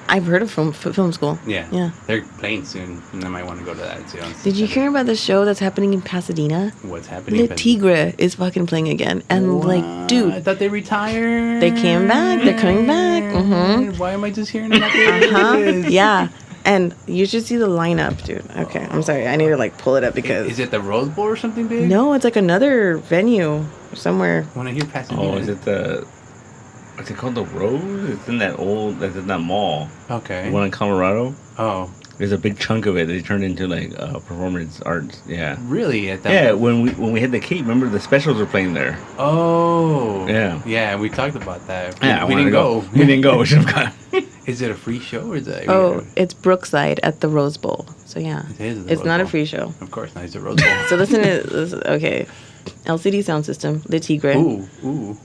I've heard of Film School. Yeah. They're playing soon, and I might want to go to that too. Did you hear about the show that's happening in Pasadena? What's happening? Le Tigre is fucking playing again, and like, dude, I thought they retired. They came back. They're coming back. Mm-hmm. Why am I just hearing about this? Yeah. And you should see the lineup, dude. Okay, I'm sorry. I need to like pull it up because is it the Rose Bowl or something big? No, it's like another venue somewhere. When I hear Pasadena. Oh, is it what's it called? The Rose? It's in that mall. Okay. The one in Colorado. Oh. There's a big chunk of it they turned into like performance arts. Yeah. Really? At that yeah. When we hit the Cape, remember the specials were playing there. Oh. Yeah. Yeah, we talked about that. We didn't go. We didn't go. We should have gone. Is it a free show or is it? It's Brookside at the Rose Bowl. So yeah, it's not a free show. Of course not. It's a Rose Bowl. So listen to this. Okay, LCD Sound System, Le Tigre. Ooh.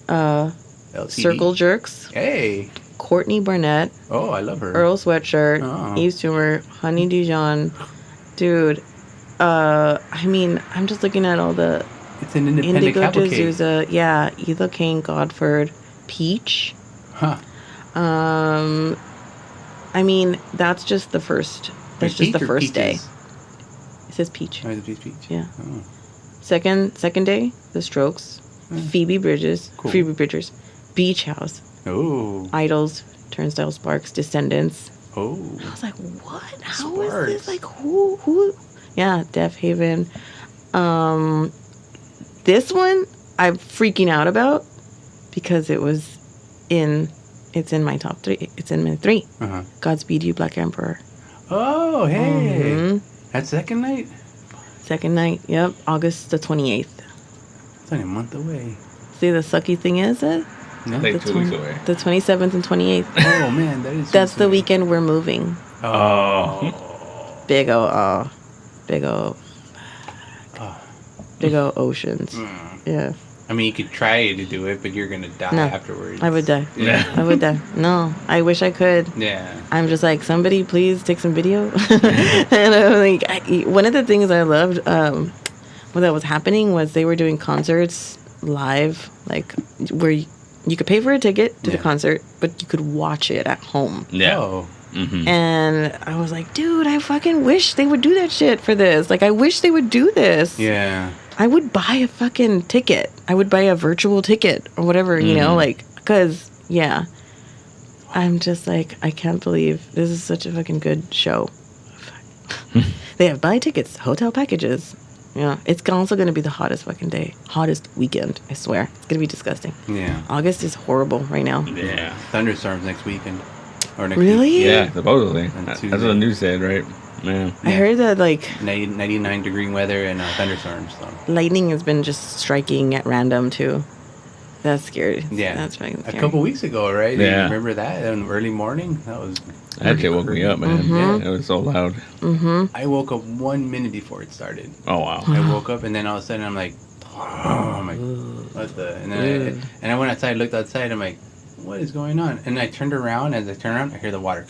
LCD. Circle Jerks. Hey. Courtney Barnett. Oh, I love her. Earl Sweatshirt. Yves Tumor. Honey Dijon. Dude. I mean, I'm just looking at all the. It's an independent Indigo cavalcade. D'Souza. Yeah. Ethel Kane Godford. Peach. Huh. I mean, that's just the first. That's just the first day. It says Peach. Oh, it's Peach. Yeah. Oh. Second day, The Strokes, Phoebe Bridgers, Beach House, Idols, Turnstile Sparks, Descendants. Oh. I was like, what? How is this? Like, who? Yeah, Deaf Haven. This one I'm freaking out about. because it's in my top 3. It's in my 3. Godspeed You, Black Emperor. Oh, hey. That's second night? Second night, yep. August the 28th. It's only a month away. See, the sucky thing is that No? Like 2 weeks away. the 27th and 28th. Oh, man. That's the weekend we're moving. Oh. Big O, big O, big O oceans. Yeah. I mean, you could try to do it, but you're going to die No, afterwards. I would die. Yeah. I would die. No, I wish I could. Yeah. I'm just like, somebody please take some video. And I'm like, one of the things I loved when that was happening was they were doing concerts live, like where you could pay for a ticket to the concert, but you could watch it at home. Yeah. Oh. And I was like, dude, I fucking wish they would do that shit for this. Like, I wish they would do this. Yeah. I would buy a fucking ticket. I would buy a virtual ticket or whatever, you know, like, because, yeah. I'm just like, I can't believe this is such a fucking good show. They have buy tickets, hotel packages. Yeah, it's also going to be the hottest fucking day. Hottest weekend, I swear. It's going to be disgusting. Yeah. August is horrible right now. Yeah. Thunderstorms next weekend. Or next Really? week. Yeah, supposedly. And That's Tuesday. what the news said, right? Man. I heard that, like, 99-degree weather and thunderstorms. So. lightning has been just striking at random, too. That's scary. Yeah. That's fucking scary. A couple weeks ago, right? Yeah. You remember that in the early morning? That was... That shit woke me up, man. Mhm. It was so loud. I woke up 1 minute before it started. Oh, wow. I woke up and then all of a sudden I'm like, I'm like, what the? And then I went outside, looked outside. I'm like, what is going on? And I turned around. As I turned around, I hear the water.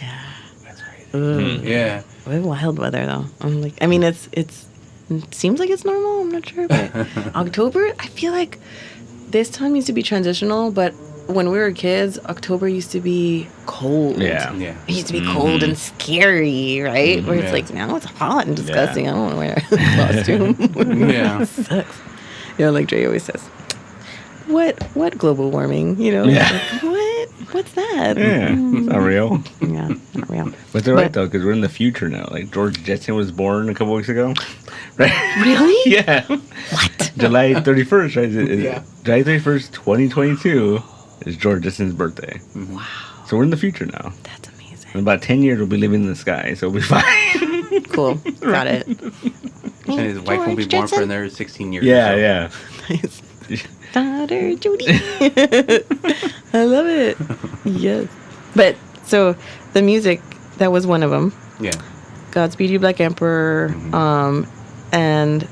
Yeah. That's crazy. Ugh. Yeah. We have wild weather, though. I'm like, I mean, it seems like it's normal. I'm not sure, but October, I feel like this time used to be transitional, but when we were kids, October used to be cold. Yeah. Yeah. It used to be cold and scary, right? Where it's Yeah. like, now it's hot and disgusting. I don't want to wear a costume. Yeah. Sucks. You know, like Dre always says, what global warming? You know? Yeah. Like, what? What's that? Yeah. It's not real. Yeah, not real. But they're right, though, because we're in the future now. Like, George Jetson was born a couple weeks ago. Right? Really? Yeah. What? July 31st, right? Yeah. July 31st, 2022 is George Jetson's birthday. Wow. So we're in the future now. That's amazing. In about 10 years, we'll be living in the sky, so we'll be fine. Cool. Got it. And his wife won't be born for another 16 years. Yeah, so. yeah. Nice. Daughter Judy. I love it. Yes. But so the music, that was one of them. Yeah. Godspeed You, Black Emperor. And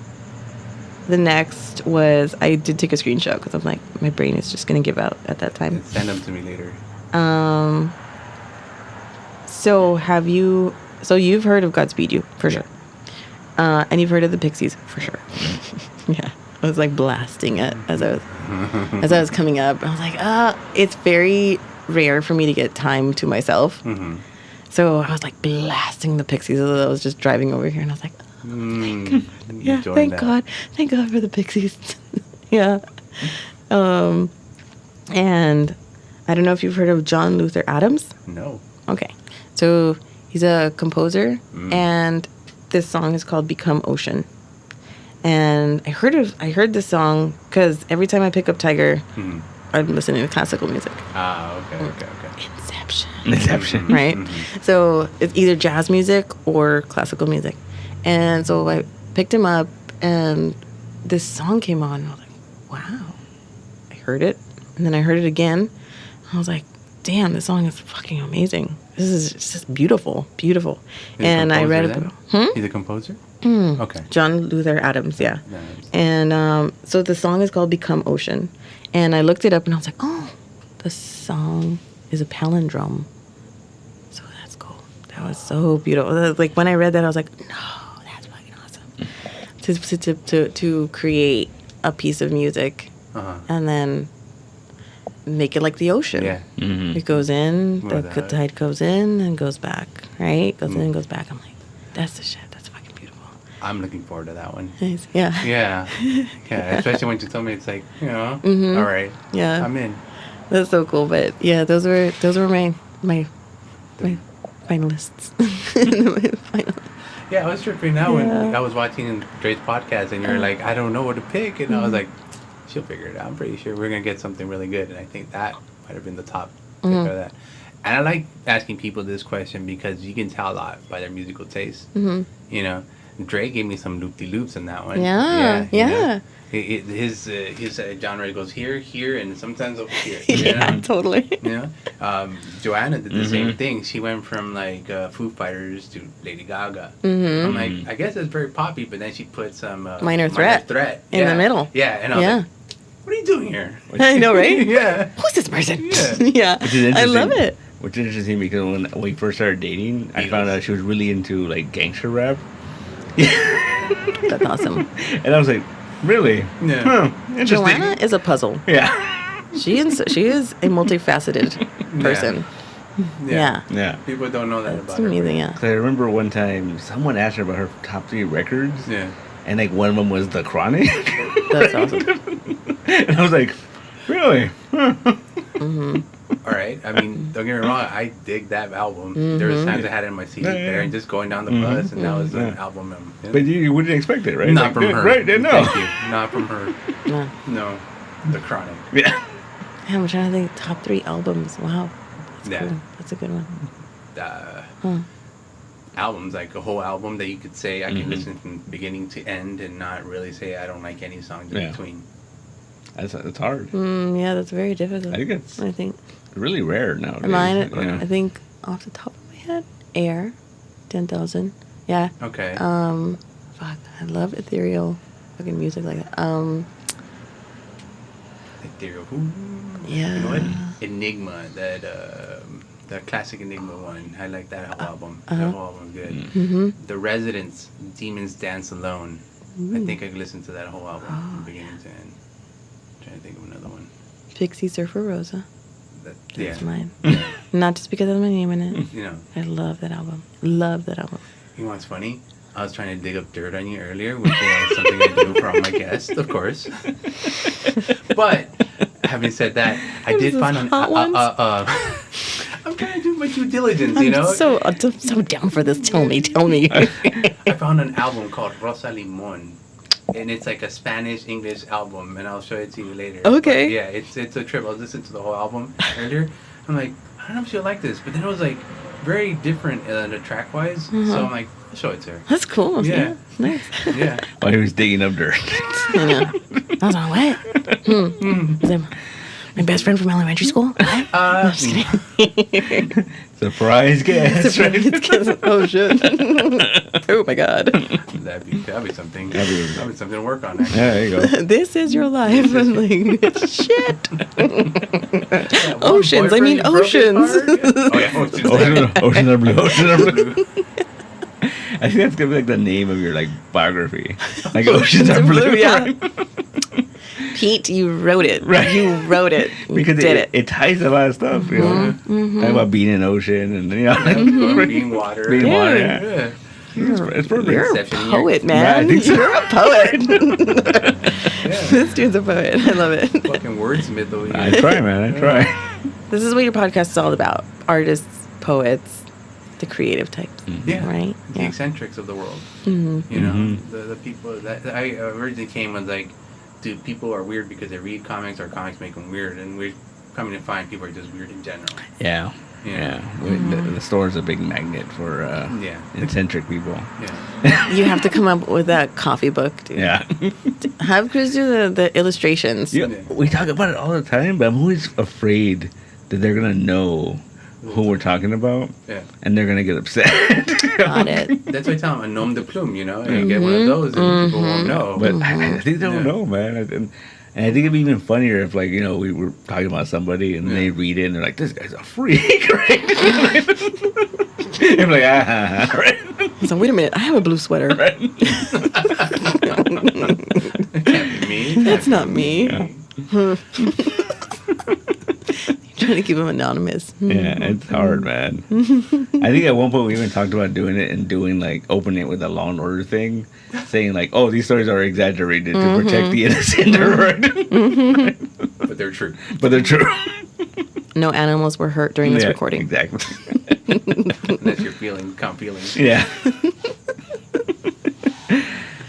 the next was, I did take a screenshot because I'm like, my brain is just going to give out at that time. Send them to me later. So you've heard of Godspeed You, for sure. And you've heard of the Pixies, for sure. Yeah. I was like blasting it as I was coming up. I was like, it's very rare for me to get time to myself. Mm-hmm. So I was like blasting the Pixies as I was just driving over here, and I was like, yeah, thank God for the Pixies. Yeah. And I don't know if you've heard of John Luther Adams. No. Okay. So he's a composer, and this song is called Become Ocean. And I heard this song because every time I pick up Tiger, I'm listening to classical music. Okay. Inception. Right? So it's either jazz music or classical music. And so I picked him up, and this song came on, and I was like, wow. I heard it, and then I heard it again. I was like, damn, this song is fucking amazing. This is just beautiful. And I read it. He's a composer? Okay. John Luther Adams, yeah. Nice. And so the song is called Become Ocean. And I looked it up, and I was like, oh, the song is a palindrome. So that's cool. That was so beautiful. Like, when I read that, I was like, no, that's fucking awesome. To create a piece of music and then make it like the ocean. Yeah. It goes in, Well, the tide goes in and goes back, right? Goes in and goes back. I'm like, that's the shit. That's fucking beautiful. I'm looking forward to that one. Nice. Yeah. Yeah. Yeah. Especially when you told me it's like, you know, all right. Yeah. I'm in. That's so cool. But yeah, those were my finalists. Yeah, I was tripping out when Yeah. I was watching Dre's podcast and you were like, I don't know what to pick. And I was like, she'll figure it out. I'm pretty sure we're gonna get something really good, and I think that might have been the top pick of that. And I like asking people this question because you can tell a lot by their musical taste. You know, Dre gave me some loop-de-loops in that one. Yeah. You know? His genre goes here, here, and sometimes over here. Yeah, totally. You know, Joanna did the same thing. She went from like Foo Fighters to Lady Gaga. I'm like, I guess that's very poppy, but then she put some Minor Threat in the middle. Yeah, and I was like, what are you doing here? I know, right? Yeah. Who's this person? Yeah. Yeah, I love it. Which is interesting because when we first started dating, I found out she was really into like gangster rap. That's awesome. And I was like, really? Yeah. Huh, interesting. Joanna is a puzzle. Yeah. She is a multifaceted person. Yeah. People don't know that It's about her. amazing, yeah. 'Cause I remember one time someone asked her about her top 3 records. Yeah. And like one of them was The Chronic. That's awesome. And I was like, really? All right. I mean, don't get me wrong. I dig that album. There was times I had it in my CD player and just going down the bus, and that was an album. You know? But you wouldn't expect it, right? Not Like, from her. Right, no. Thank you. Not from her. No. No. The Chronic. Yeah. Yeah, I'm trying to think. Top 3 albums. Wow. That's Yeah. cool. That's a good one. albums, like a whole album that you could say I can listen from beginning to end and not really say I don't like any songs in between. That's hard. Yeah, that's very difficult. I think it's I think really rare nowadays. mine. Yeah. I think off the top of my head, Air, 10,000. Yeah. Okay. Fuck, I love ethereal, fucking music like that. Ethereal. Yeah. You know what? Enigma, that the classic Enigma one. I like that whole album. That whole album is good. Mm-hmm. The Residents, Demons Dance Alone. I think I could listen to that whole album from beginning to end. I'm trying to think of another one. Pixie Surfer Rosa. That's Yeah. mine. Not just because of my name in it. You know, I love that album. Love that album. you know what's funny? I was trying to dig up dirt on you earlier, which is something I do for all my guests, of course. But having said that, I did find an. I'm trying to do my due diligence, you know. I'm so down for this. Tell me. I found an album called Rosa Limon, and it's like a Spanish-English album, and I'll show it to you later. Okay. But yeah, it's a trip. I was listening to the whole album earlier. I'm like, I don't know if she'll like this, but then it was like very different the track-wise. So I'm like, I'll show it to her. That's cool. Yeah. Nice. Yeah. While he was digging up dirt. I know. I was like, what? Is that my best friend from elementary school? What? No, just kidding. Surprise guest. Oh shit! Oh my god! That'd be something. That'd be something to work on. Actually. Yeah, there you go. This is your life. I'm like, shit. Yeah, one Oceans. I mean, boyfriend broke his oceans. heart. Oh yeah, oceans. Ocean are blue. Ocean are blue. I think that's gonna be like the name of your like biography. Like Oceans Are Blue. Yeah. Pete, you wrote it. Right. You wrote it. You Because did it. it ties a lot of stuff, you know. Talk about being in an ocean and you know, Being water. being water. Yeah. Yeah. It's perfect. You're a Inception. poet, Yeah, man. I think so. You're a poet. Yeah. This dude's a poet. I love it. Fucking wordsmith over I here. try, man. I try. This is what your podcast is all about. Artists, poets, the creative types. Yeah. Right? The Yeah. eccentrics of the world. Mm-hmm. You know, the people that I originally came was like, dude, people are weird because they read comics or comics make them weird, and we're coming to find people are just weird in general. Yeah. Yeah. The store's a big magnet for eccentric people. Yeah. You have to come up with that coffee book, dude. Yeah. Have Cruz do the illustrations. Yeah. We talk about it all the time, but I'm always afraid that they're gonna know who we're talking about, Yeah. and they're gonna get upset. Got it. That's why I tell them a nom de plume, you know, and you get one of those, and people won't know. But I think they don't Yeah. know, man. And I think it'd be even funnier if, like, you know, we were talking about somebody and they read it and they're like, "This guy's a freak," right? I'm like, right? So wait a minute, I have a blue sweater. Right? It can't be me. That's not me. Trying to keep him anonymous. Yeah, it's hard, man. I think at one point we even talked about doing it and doing like opening it with a Law and Order thing, saying like, "Oh, these stories are exaggerated to protect the innocent," right? But they're true. But they're true. No animals were hurt during this Yeah, recording. exactly. Unless you're feeling, feelings. Yeah.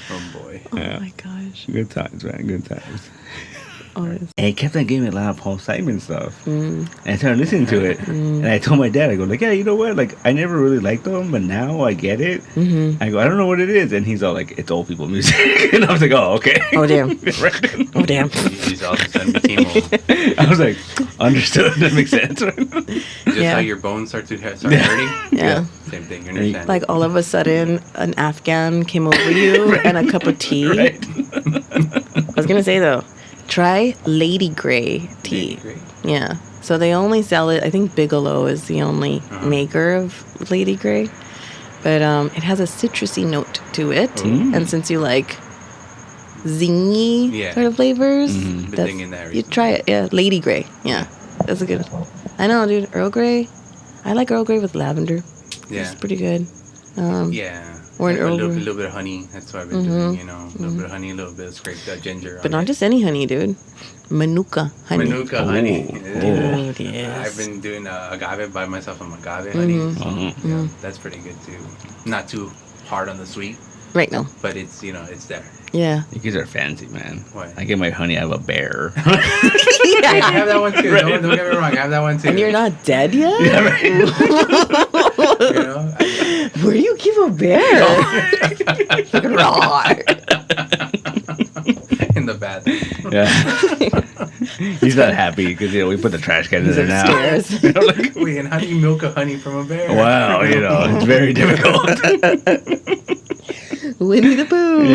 Oh boy. Oh Yeah. my gosh. Good times, man. Good times. Always. And he kept on giving me a lot of Paul Simon stuff. And I started listening to it. And I told my dad, I go, like, yeah, you know what? Like, I never really liked them, but now I get it. I go, I don't know what it is. And he's all like, it's old people music. And I was like, oh, okay. Oh, damn. Oh, damn. He's all of a sudden became old. I was like, understood. That makes sense. Just Yeah. how your bones start hurting. Yeah. Same thing. You understand? Like all of a sudden, an Afghan came over you and a cup of tea. Right? I was gonna say though, try Lady Grey tea. Great. Yeah. So they only sell it. I think Bigelow is the only maker of Lady Grey, but it has a citrusy note to it. And since you like zingy Yeah. sort of flavors, Been thinking that you recently. try it. Yeah, Lady Grey. Yeah, that's a good. I know, dude. Earl Grey. I like Earl Grey with lavender. Yeah. It's pretty good. Yeah. Or an a Earl little, Grey. little bit of honey. That's what I've been doing, you know. A little bit of honey, a little bit of scraped ginger. But not just any honey, dude. Manuka honey. Manuka honey. Dude, yes. I've been doing agave, buy myself some agave honey. So, yeah, that's pretty good too. Not too hard on the sweet, Right now. but it's, you know, it's there. Yeah. You guys are fancy, man. What? I get my honey out of a bear. Yeah, I have that one too. Don't get me wrong. I have that one too. And you're not dead yet? Yeah, right. You know? Where do you keep a bear? Raw. In the bathroom. Yeah. He's not happy because, you know, we put the trash can in there now. upstairs. You know, like, Wait, and how do you milk a honey from a bear? wow, you know, it's very difficult. Winnie the Pooh.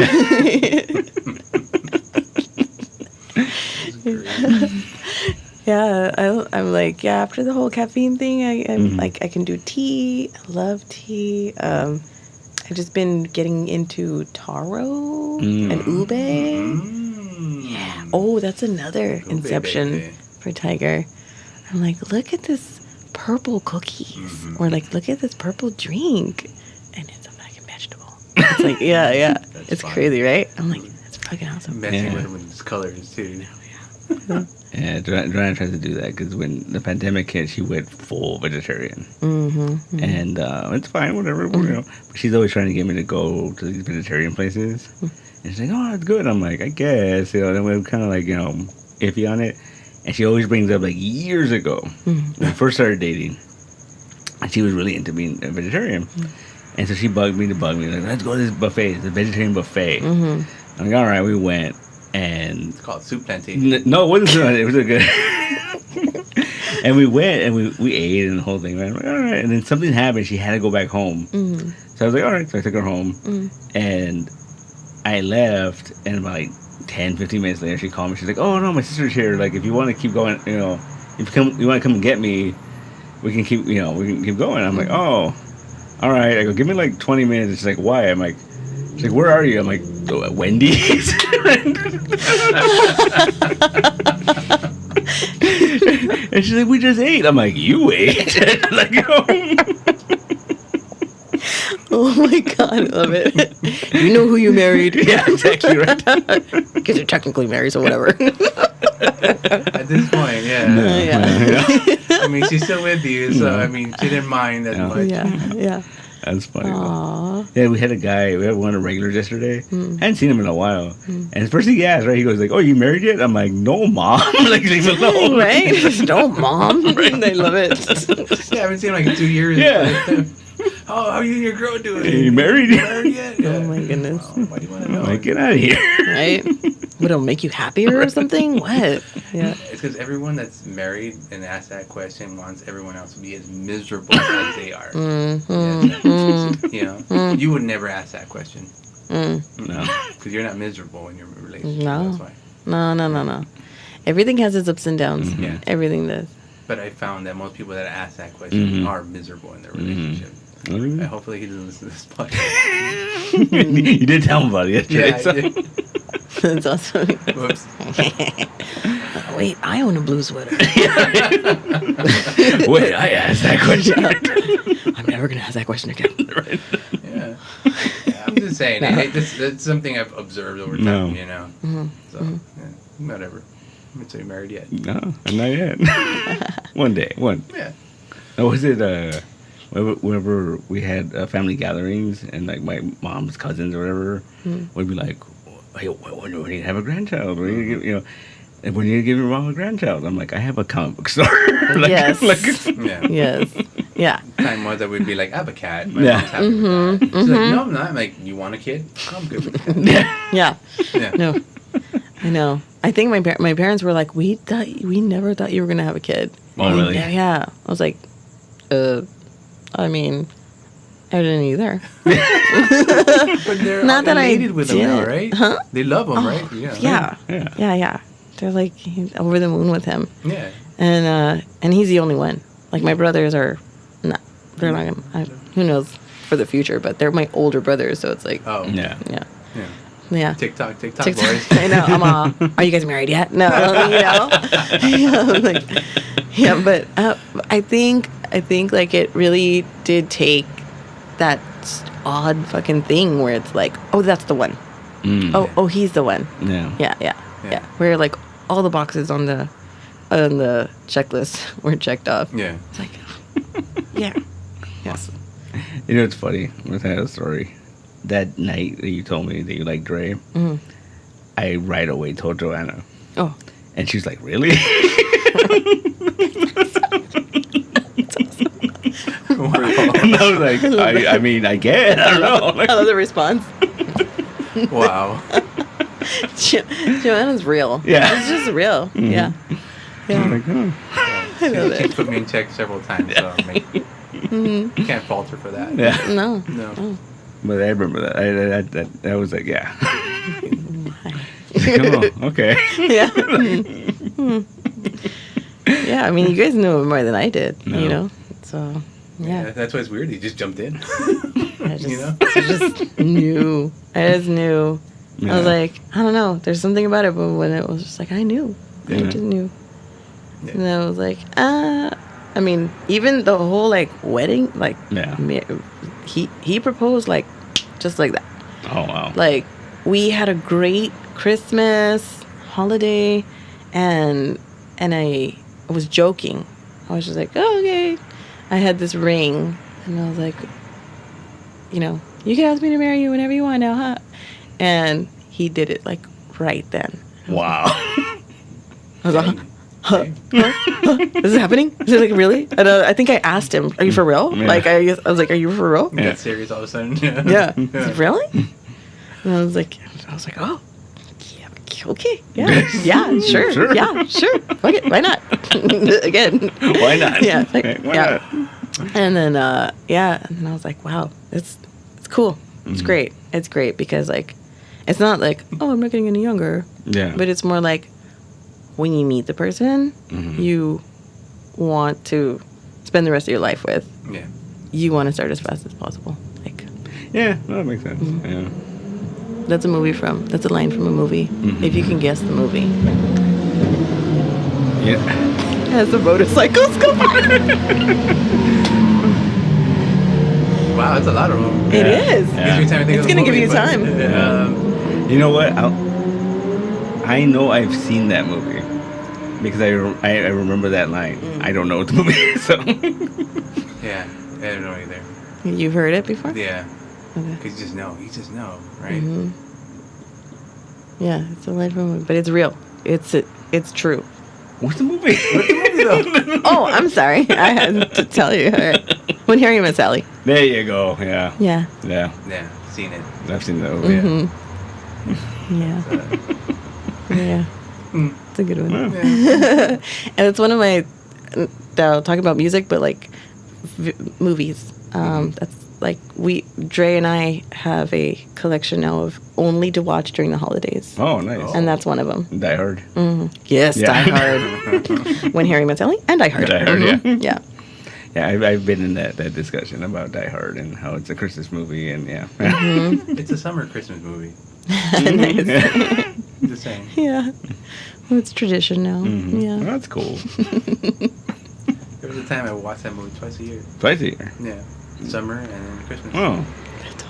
Yeah, I'm like, yeah, after the whole caffeine thing, I'm like, I can do tea. I love tea. I've just been getting into taro and ube. Yeah. Oh, that's another inception baby. for Tiger. I'm like, look at this purple cookies. Or like, look at this purple drink. And it's a fucking vegetable. It's like, yeah. It's fun. crazy, right? I'm like, that's fucking awesome. Messing Yeah. with its colors too. Yeah, Joanna tries to do that because when the pandemic hit, she went full vegetarian. And it's fine, whatever. You know, but she's always trying to get me to go to these vegetarian places. And she's like, oh, it's good. I'm like, I guess. You know, and we're kind of like, you know, iffy on it. And she always brings up, like, years ago, when we first started dating, and she was really into being a vegetarian. And so she bugged me, like, let's go to this buffet, the vegetarian buffet. I'm like, all right, we went. And It's called soup plantation. no, it wasn't good. It was a good. And we went and we ate and the whole thing. Right? I'm like, all right. And then something happened. She had to go back home. So I was like, all right. So I took her home. And I left. And about like 10, 15 minutes later, she called me. She's like, oh, no, my sister's here. Like, if you want to keep going, you know, if you want to come and get me, we can keep going. I'm like, oh, all right. I go, give me like 20 minutes. And she's like, why? I'm like, she's like, where are you? I'm like, oh, at Wendy's. And she's like, we just ate. I'm like, you ate? Like, oh. Oh my god, I love it. You know who you married. Yeah, exactly right. Because you're technically married, so whatever. At this point, yeah. Yeah. I mean, she's still with you, so I mean, she didn't mind as much. Yeah. That's funny. Though. Aw. Yeah, we had one of regulars yesterday. Hadn't seen him in a while. And the first thing he asked, right, he goes like, oh, you married yet? I'm like, no, mom. Like, leave me alone. Right? No, mom. They love it. Yeah, I haven't seen him like in 2 years. Yeah. Oh, how are you and your girl doing? You married? You married yet? Yeah. Oh my goodness. Oh, why do you want to know? I'm like, get out of here. Right? Would it make you happier or something? What? Yeah. It's because everyone that's married and asks that question wants everyone else to be as miserable as they are. You know, you would never ask that question. No. Because you're not miserable in your relationship. No. That's why. No. Everything has its ups and downs. Yeah. Everything does. But I found that most people that ask that question are miserable in their relationship. And hopefully he doesn't listen to this podcast. You did tell him about it yesterday. Yeah, I so. did. That's awesome. Whoops. Wait, I own a blue sweater. Wait, I asked that question. I'm never going to ask that question again. Right. Yeah. I'm just saying, hey, that's something I've observed over time, No. you know. So, yeah, whatever. I'm not married yet. No, not yet. One day. Yeah. Oh, was it whenever we had family gatherings and like my mom's cousins or whatever would be like, hey, when do you have a grandchild? When do you know? And when you give your mom a grandchild, I'm like, I have a comic book store. Yes. Yeah. Yes. Yeah. Time was that we'd be like, I have a cat. My Yeah. mom's having a cat. She's like, no, I'm not. I'm like, you want a kid? I'm good with that. Yeah. Yeah. No. I know. I think my parents were like, we never thought you were gonna have a kid. Oh, really? Yeah. Yeah. I was like, I mean, I didn't either. But they're Not that I elated with them now, didn't. right? Huh? They love them, right? Yeah. Yeah. Yeah. Yeah. They're like over the moon with him, Yeah. and he's the only one. Like my brothers are not. They're not gonna. Who knows for the future? But they're my older brothers, so it's like, Oh. Yeah. yeah, Yeah. yeah. TikTok, TikTok. boys. I know. Are you guys married yet? No. Yeah, like, yeah. But I think like it really did take that odd fucking thing where it's like, oh, that's the one. Mm. Oh, he's the one. Yeah. Yeah. Where like all the boxes on the checklist were checked off. Yeah. It's like, yeah. Awesome. You know, it's funny. I had a story. That night that you told me that you like Dre, I right away told Joanna. Oh. And she's like, really? Wow. And I was like, I mean, I guess. I don't know. Like, I love the response. Wow. Joanna's real. Yeah. It's just real. Yeah. Yeah. like, oh. I love She's it. put me in check several times, so I mean, can't fault her for that. Yeah. No. No. But I remember that. I was like, yeah. Oh, okay. Yeah. Yeah, I mean, you guys knew more than I did, No. you know? So, Yeah, yeah. that's why it's weird. He just jumped in. I just, You know? I just knew. I just knew. I was Yeah. like, I don't know. There's something about it, but when it was just like, I knew. I Yeah. just knew. Yeah. And I was like, I mean, even the whole, like, wedding, like, Yeah. he proposed, like, just like that. Oh, wow. Like, we had a great Christmas holiday, and I was joking. I was just like, oh, okay. I had this ring, and I was like, you know, you can ask me to marry you whenever you want now, huh? And he did it, like, right then. Wow. I was like, Okay. is this happening? Is it like really? And I think I asked him, "Are you for real?" Yeah. Like I was like, "Are you for real?" Get serious all of a sudden. Yeah. Is it really? And I was like, "Oh, yeah, okay, yeah, yeah, sure, Sure. yeah, sure. Fuck it, why not?" Again, Why not? Yeah, like, Okay, why yeah. not? And then and then I was like, "Wow, it's cool. It's great. It's great because like, it's not like, oh, I'm not getting any younger, Yeah. but it's more like." When you meet the person you want to spend the rest of your life with, Yeah. you want to start as fast as possible. Like, Yeah, that makes sense. Yeah. that's that's a line from a movie. If you can guess the movie. Yeah. As the motorcycles go by. Wow, that's a lot of them. It Yeah. is. Yeah. Gives you time to think It's of the gonna give movie, you but, time. You know what? I know I've seen that movie because I remember that line. I don't know what the movie is, so. Yeah, I don't know either. You've heard it before? Yeah, Okay. because you just know, right? Yeah, it's a line from a movie, but it's real. It's true. What's the movie? Oh, I'm sorry. I had to tell you. All right. When Harry Met Sally. There you go. Yeah. Yeah. Yeah. Yeah, seen it. I've seen that movie. Yeah. Uh, Yeah. It's a good one. Yeah. And it's one of my, I'll talk about music, but like movies. That's like Dre and I have a collection now of only to watch during the holidays. Oh, nice. And that's one of them. Die Hard. Yes, Yeah. Die Hard. When Harry Met Sally and Die Hard. Die Hard, yeah. Yeah. Yeah, I've been in that discussion about Die Hard and how it's a Christmas movie and yeah. It's a summer Christmas movie. Nice. Just saying. Yeah. Well, it's tradition now. Well, Yeah. that's cool. There was a time I watched that movie twice a year. Twice a year. Yeah, summer and then Christmas. Oh,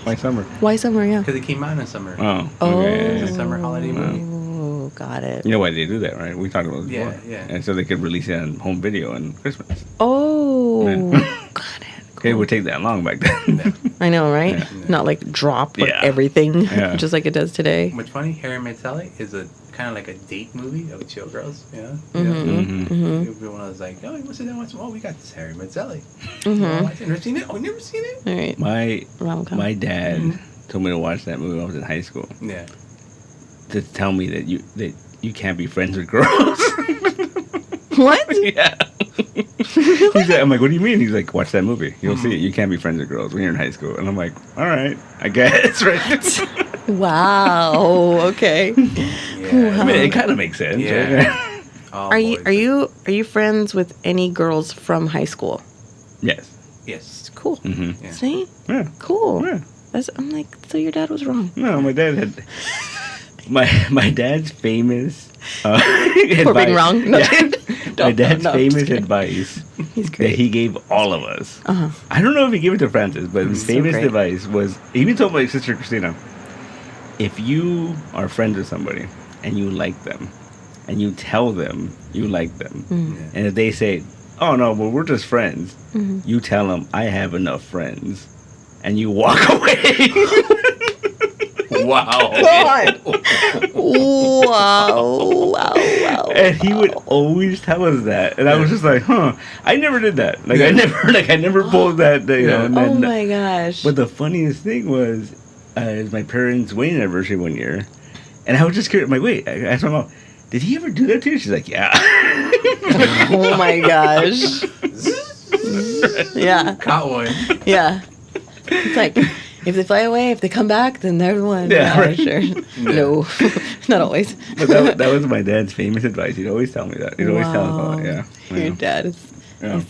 why summer? Why summer? Yeah. Because it came out in summer. Oh, Oh. okay. It's a summer holiday movie. Oh, got it. You know why they do that, right? We talked about it before. Yeah, yeah. And so they could release it on home video on Christmas. Oh, Yeah. got it. It would take that long back then. I know, right? Yeah. Not like drop like Yeah. everything, Yeah. just like it does today. What's funny, Harry Met Sally is a kind of like a date movie of chill girls. Yeah. Mm-hmm. Everyone was like, "Oh, what's it? Oh, we got this Harry Met Sally. Mm-hmm. Oh, I've never seen it. Oh, never seen it. All right. My Rom-com. dad told me to watch that movie when I was in high school Yeah. to tell me that you can't be friends with girls. What? Yeah. He's like, I'm like, what do you mean? He's like, watch that movie. You'll see it. You can't be friends with girls when you're in high school. And I'm like, all right, I guess, right? Wow. Okay. Yeah. I mean, it kind of makes sense. Yeah. Right? Oh, Are you boys. are you friends with any girls from high school? Yes. Yes. Cool. Mm-hmm. Yeah. See? Yeah. Cool. Yeah. I'm like, so your dad was wrong. No, my dad had my dad's famous For being advice- wrong? No, Yeah. no, My dad's no, I'm just famous kidding. advice He's that great. he gave all of us. Uh-huh. I don't know if he gave it to Francis, but his So famous great. advice was he even told my sister Christina, if you are friends with somebody and you like them and you tell them you like them, Mm-hmm. and if they say, oh no, well we're just friends, Mm-hmm. you tell them I have enough friends and you walk away. Wow. God. Wow. And he would always tell us that, and I was just like, "Huh." I never did that. Like Yeah. I never pulled that. You know. And Oh then, my gosh. But the funniest thing was, it was my parents' wedding anniversary one year, and I was just curious. I'm like, wait, I asked my mom, did he ever do that to you? She's like, yeah. Oh my gosh. Yeah. Caught one. Yeah. It's like, if they fly away, if they come back, then everyone. Yeah, right. Sure. No, not always. But that was my dad's famous advice. He'd always tell me that. He'd always tell us all that. Yeah. Your Yeah. dad is Yeah.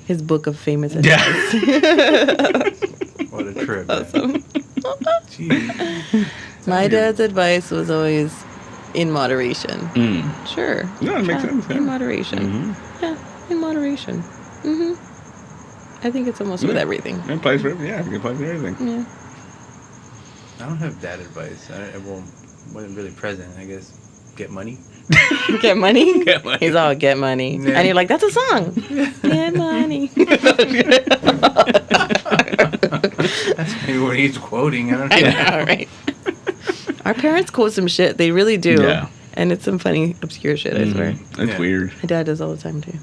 his book of famous Yeah. advice. What a trip. man. Awesome. Jeez. My dad's advice was always in moderation. Mm. Sure. No, it makes sense. In Yeah. moderation. Mhm. Yeah, in moderation. Hmm. I think it's almost with Yeah. everything. It applies for everything. Yeah, it applies for everything. Yeah. I don't have dad advice. I wasn't really present. I guess get money. Get money? Get money. He's all get money. Yeah. And you're like, that's a song. Get money. That's maybe what he's quoting. I don't know. I know, right? Our parents quote some shit. They really do. Yeah. And it's some funny, obscure shit, I swear. That's Yeah. weird. My dad does all the time, too.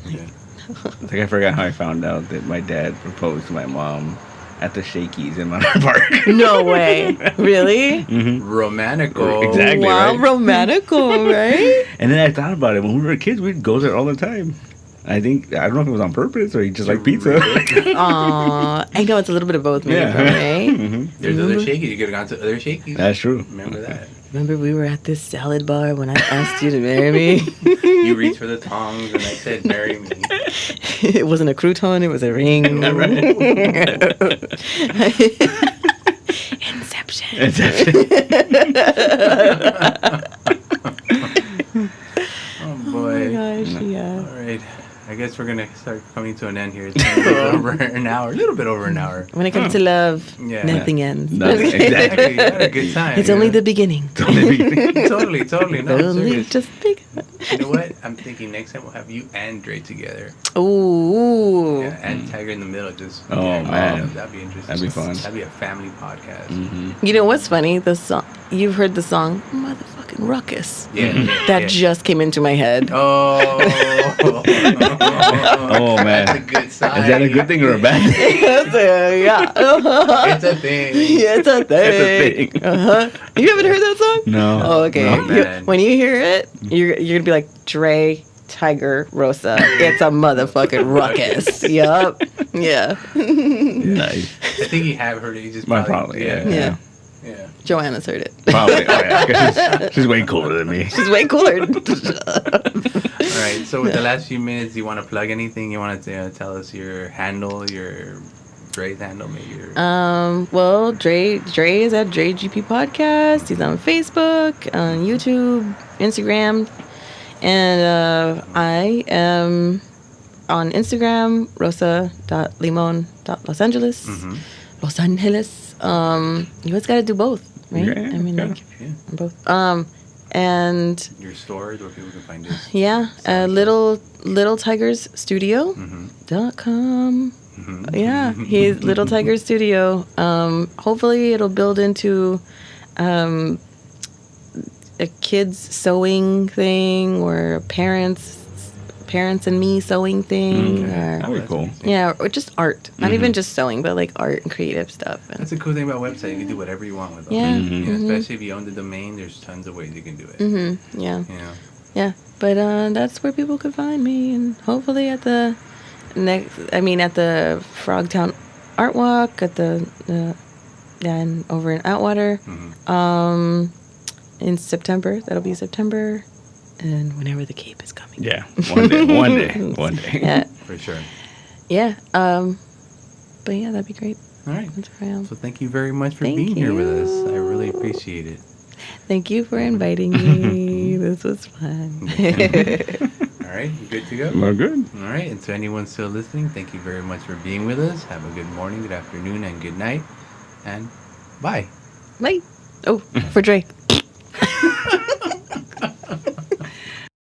Yeah. It's like I forgot how I found out that my dad proposed to my mom at the Shakey's in Monterey Park. No way. Really? Romantico. Exactly. Wow, right? romantical, right? And then I thought about it. When we were kids, we'd go there all the time. I don't know if it was on purpose or he just liked pizza. Aw, I know it's a little bit of both, maybe, Yeah. right? Mhm. There's other shakies. You could have gone to other shakies. That's true. Remember that. Remember we were at this salad bar when I asked you to marry me? You reached for the tongs and I said, marry me. It wasn't a crouton, it was a ring. Inception. Oh, Oh boy. my gosh, yeah. All right. I guess we're going to start coming to an end here. It's a little over an hour. A little bit over an hour. When it comes to love, Yeah. nothing ends. Nothing. Exactly. Exactly. You had a good time. It's only the beginning. Totally. No, Only serious. just big. You know what? I'm thinking next time we'll have you and Dre together. Ooh. Yeah, and Tiger in the middle. Just Oh, man. that'd be interesting. That'd be fun. That'd be a family podcast. Mm-hmm. You know what's funny? The song you've heard the song "Motherfucking Ruckus" Yeah, that just came into my head. Oh. Oh, man. That's a good sign. Is that a good thing or a bad thing? Yeah, It's a thing. it's a thing. It's a thing. Uh-huh. You haven't heard that song? No. Oh, okay. No, You- man. when you hear it, you're gonna be like Dre, Tiger, Rosa. It's a motherfucking ruckus. Yup. Yeah. Nice. I think you have heard it. You just Probably, yeah. Yeah. Yeah. Joanna's heard it. Probably. Oh, yeah. 'Cause she's way cooler than me. She's way cooler. All right. So with the last few minutes, you want to plug anything? You want to tell us your handle, your Dre's handle, maybe? Your... Well, Dre is at Dre GP Podcast. He's on Facebook, on YouTube, Instagram, and I am on Instagram, rosa.limon.Los Angeles. Mhm. Los Angeles. You always got to do both, right? Yeah, I mean, yeah. like, Yeah. both. And Your stores where people can find this. yeah, littletigersstudio.com. Yeah, he's Little Tiger Studio. Hopefully it'll build into a kids sewing thing or parents and me sewing thing. That'd Or be cool. yeah, or just art. Not even just sewing, but like art and creative stuff. And That's a cool thing about website. You can do whatever you want with them. Yeah. You know, especially if you own the domain, there's tons of ways you can do it. yeah. You know? Yeah, but that's where people could find me, and hopefully at the at the Frogtown Art Walk, at and over in Outwater, in September. That'll be September, and whenever the Cape is coming. Yeah, one day. Yeah, For sure. yeah. But yeah, that'd be great. All right. That's where I am. So thank you very much for Thank being here with you. us. I really appreciate it. Thank you for inviting me. This was fun. All right. You good to go? Well, good. All right. And to anyone still listening, thank you very much for being with us. Have a good morning, good afternoon, and good night. And bye. Bye. Oh, for Dre.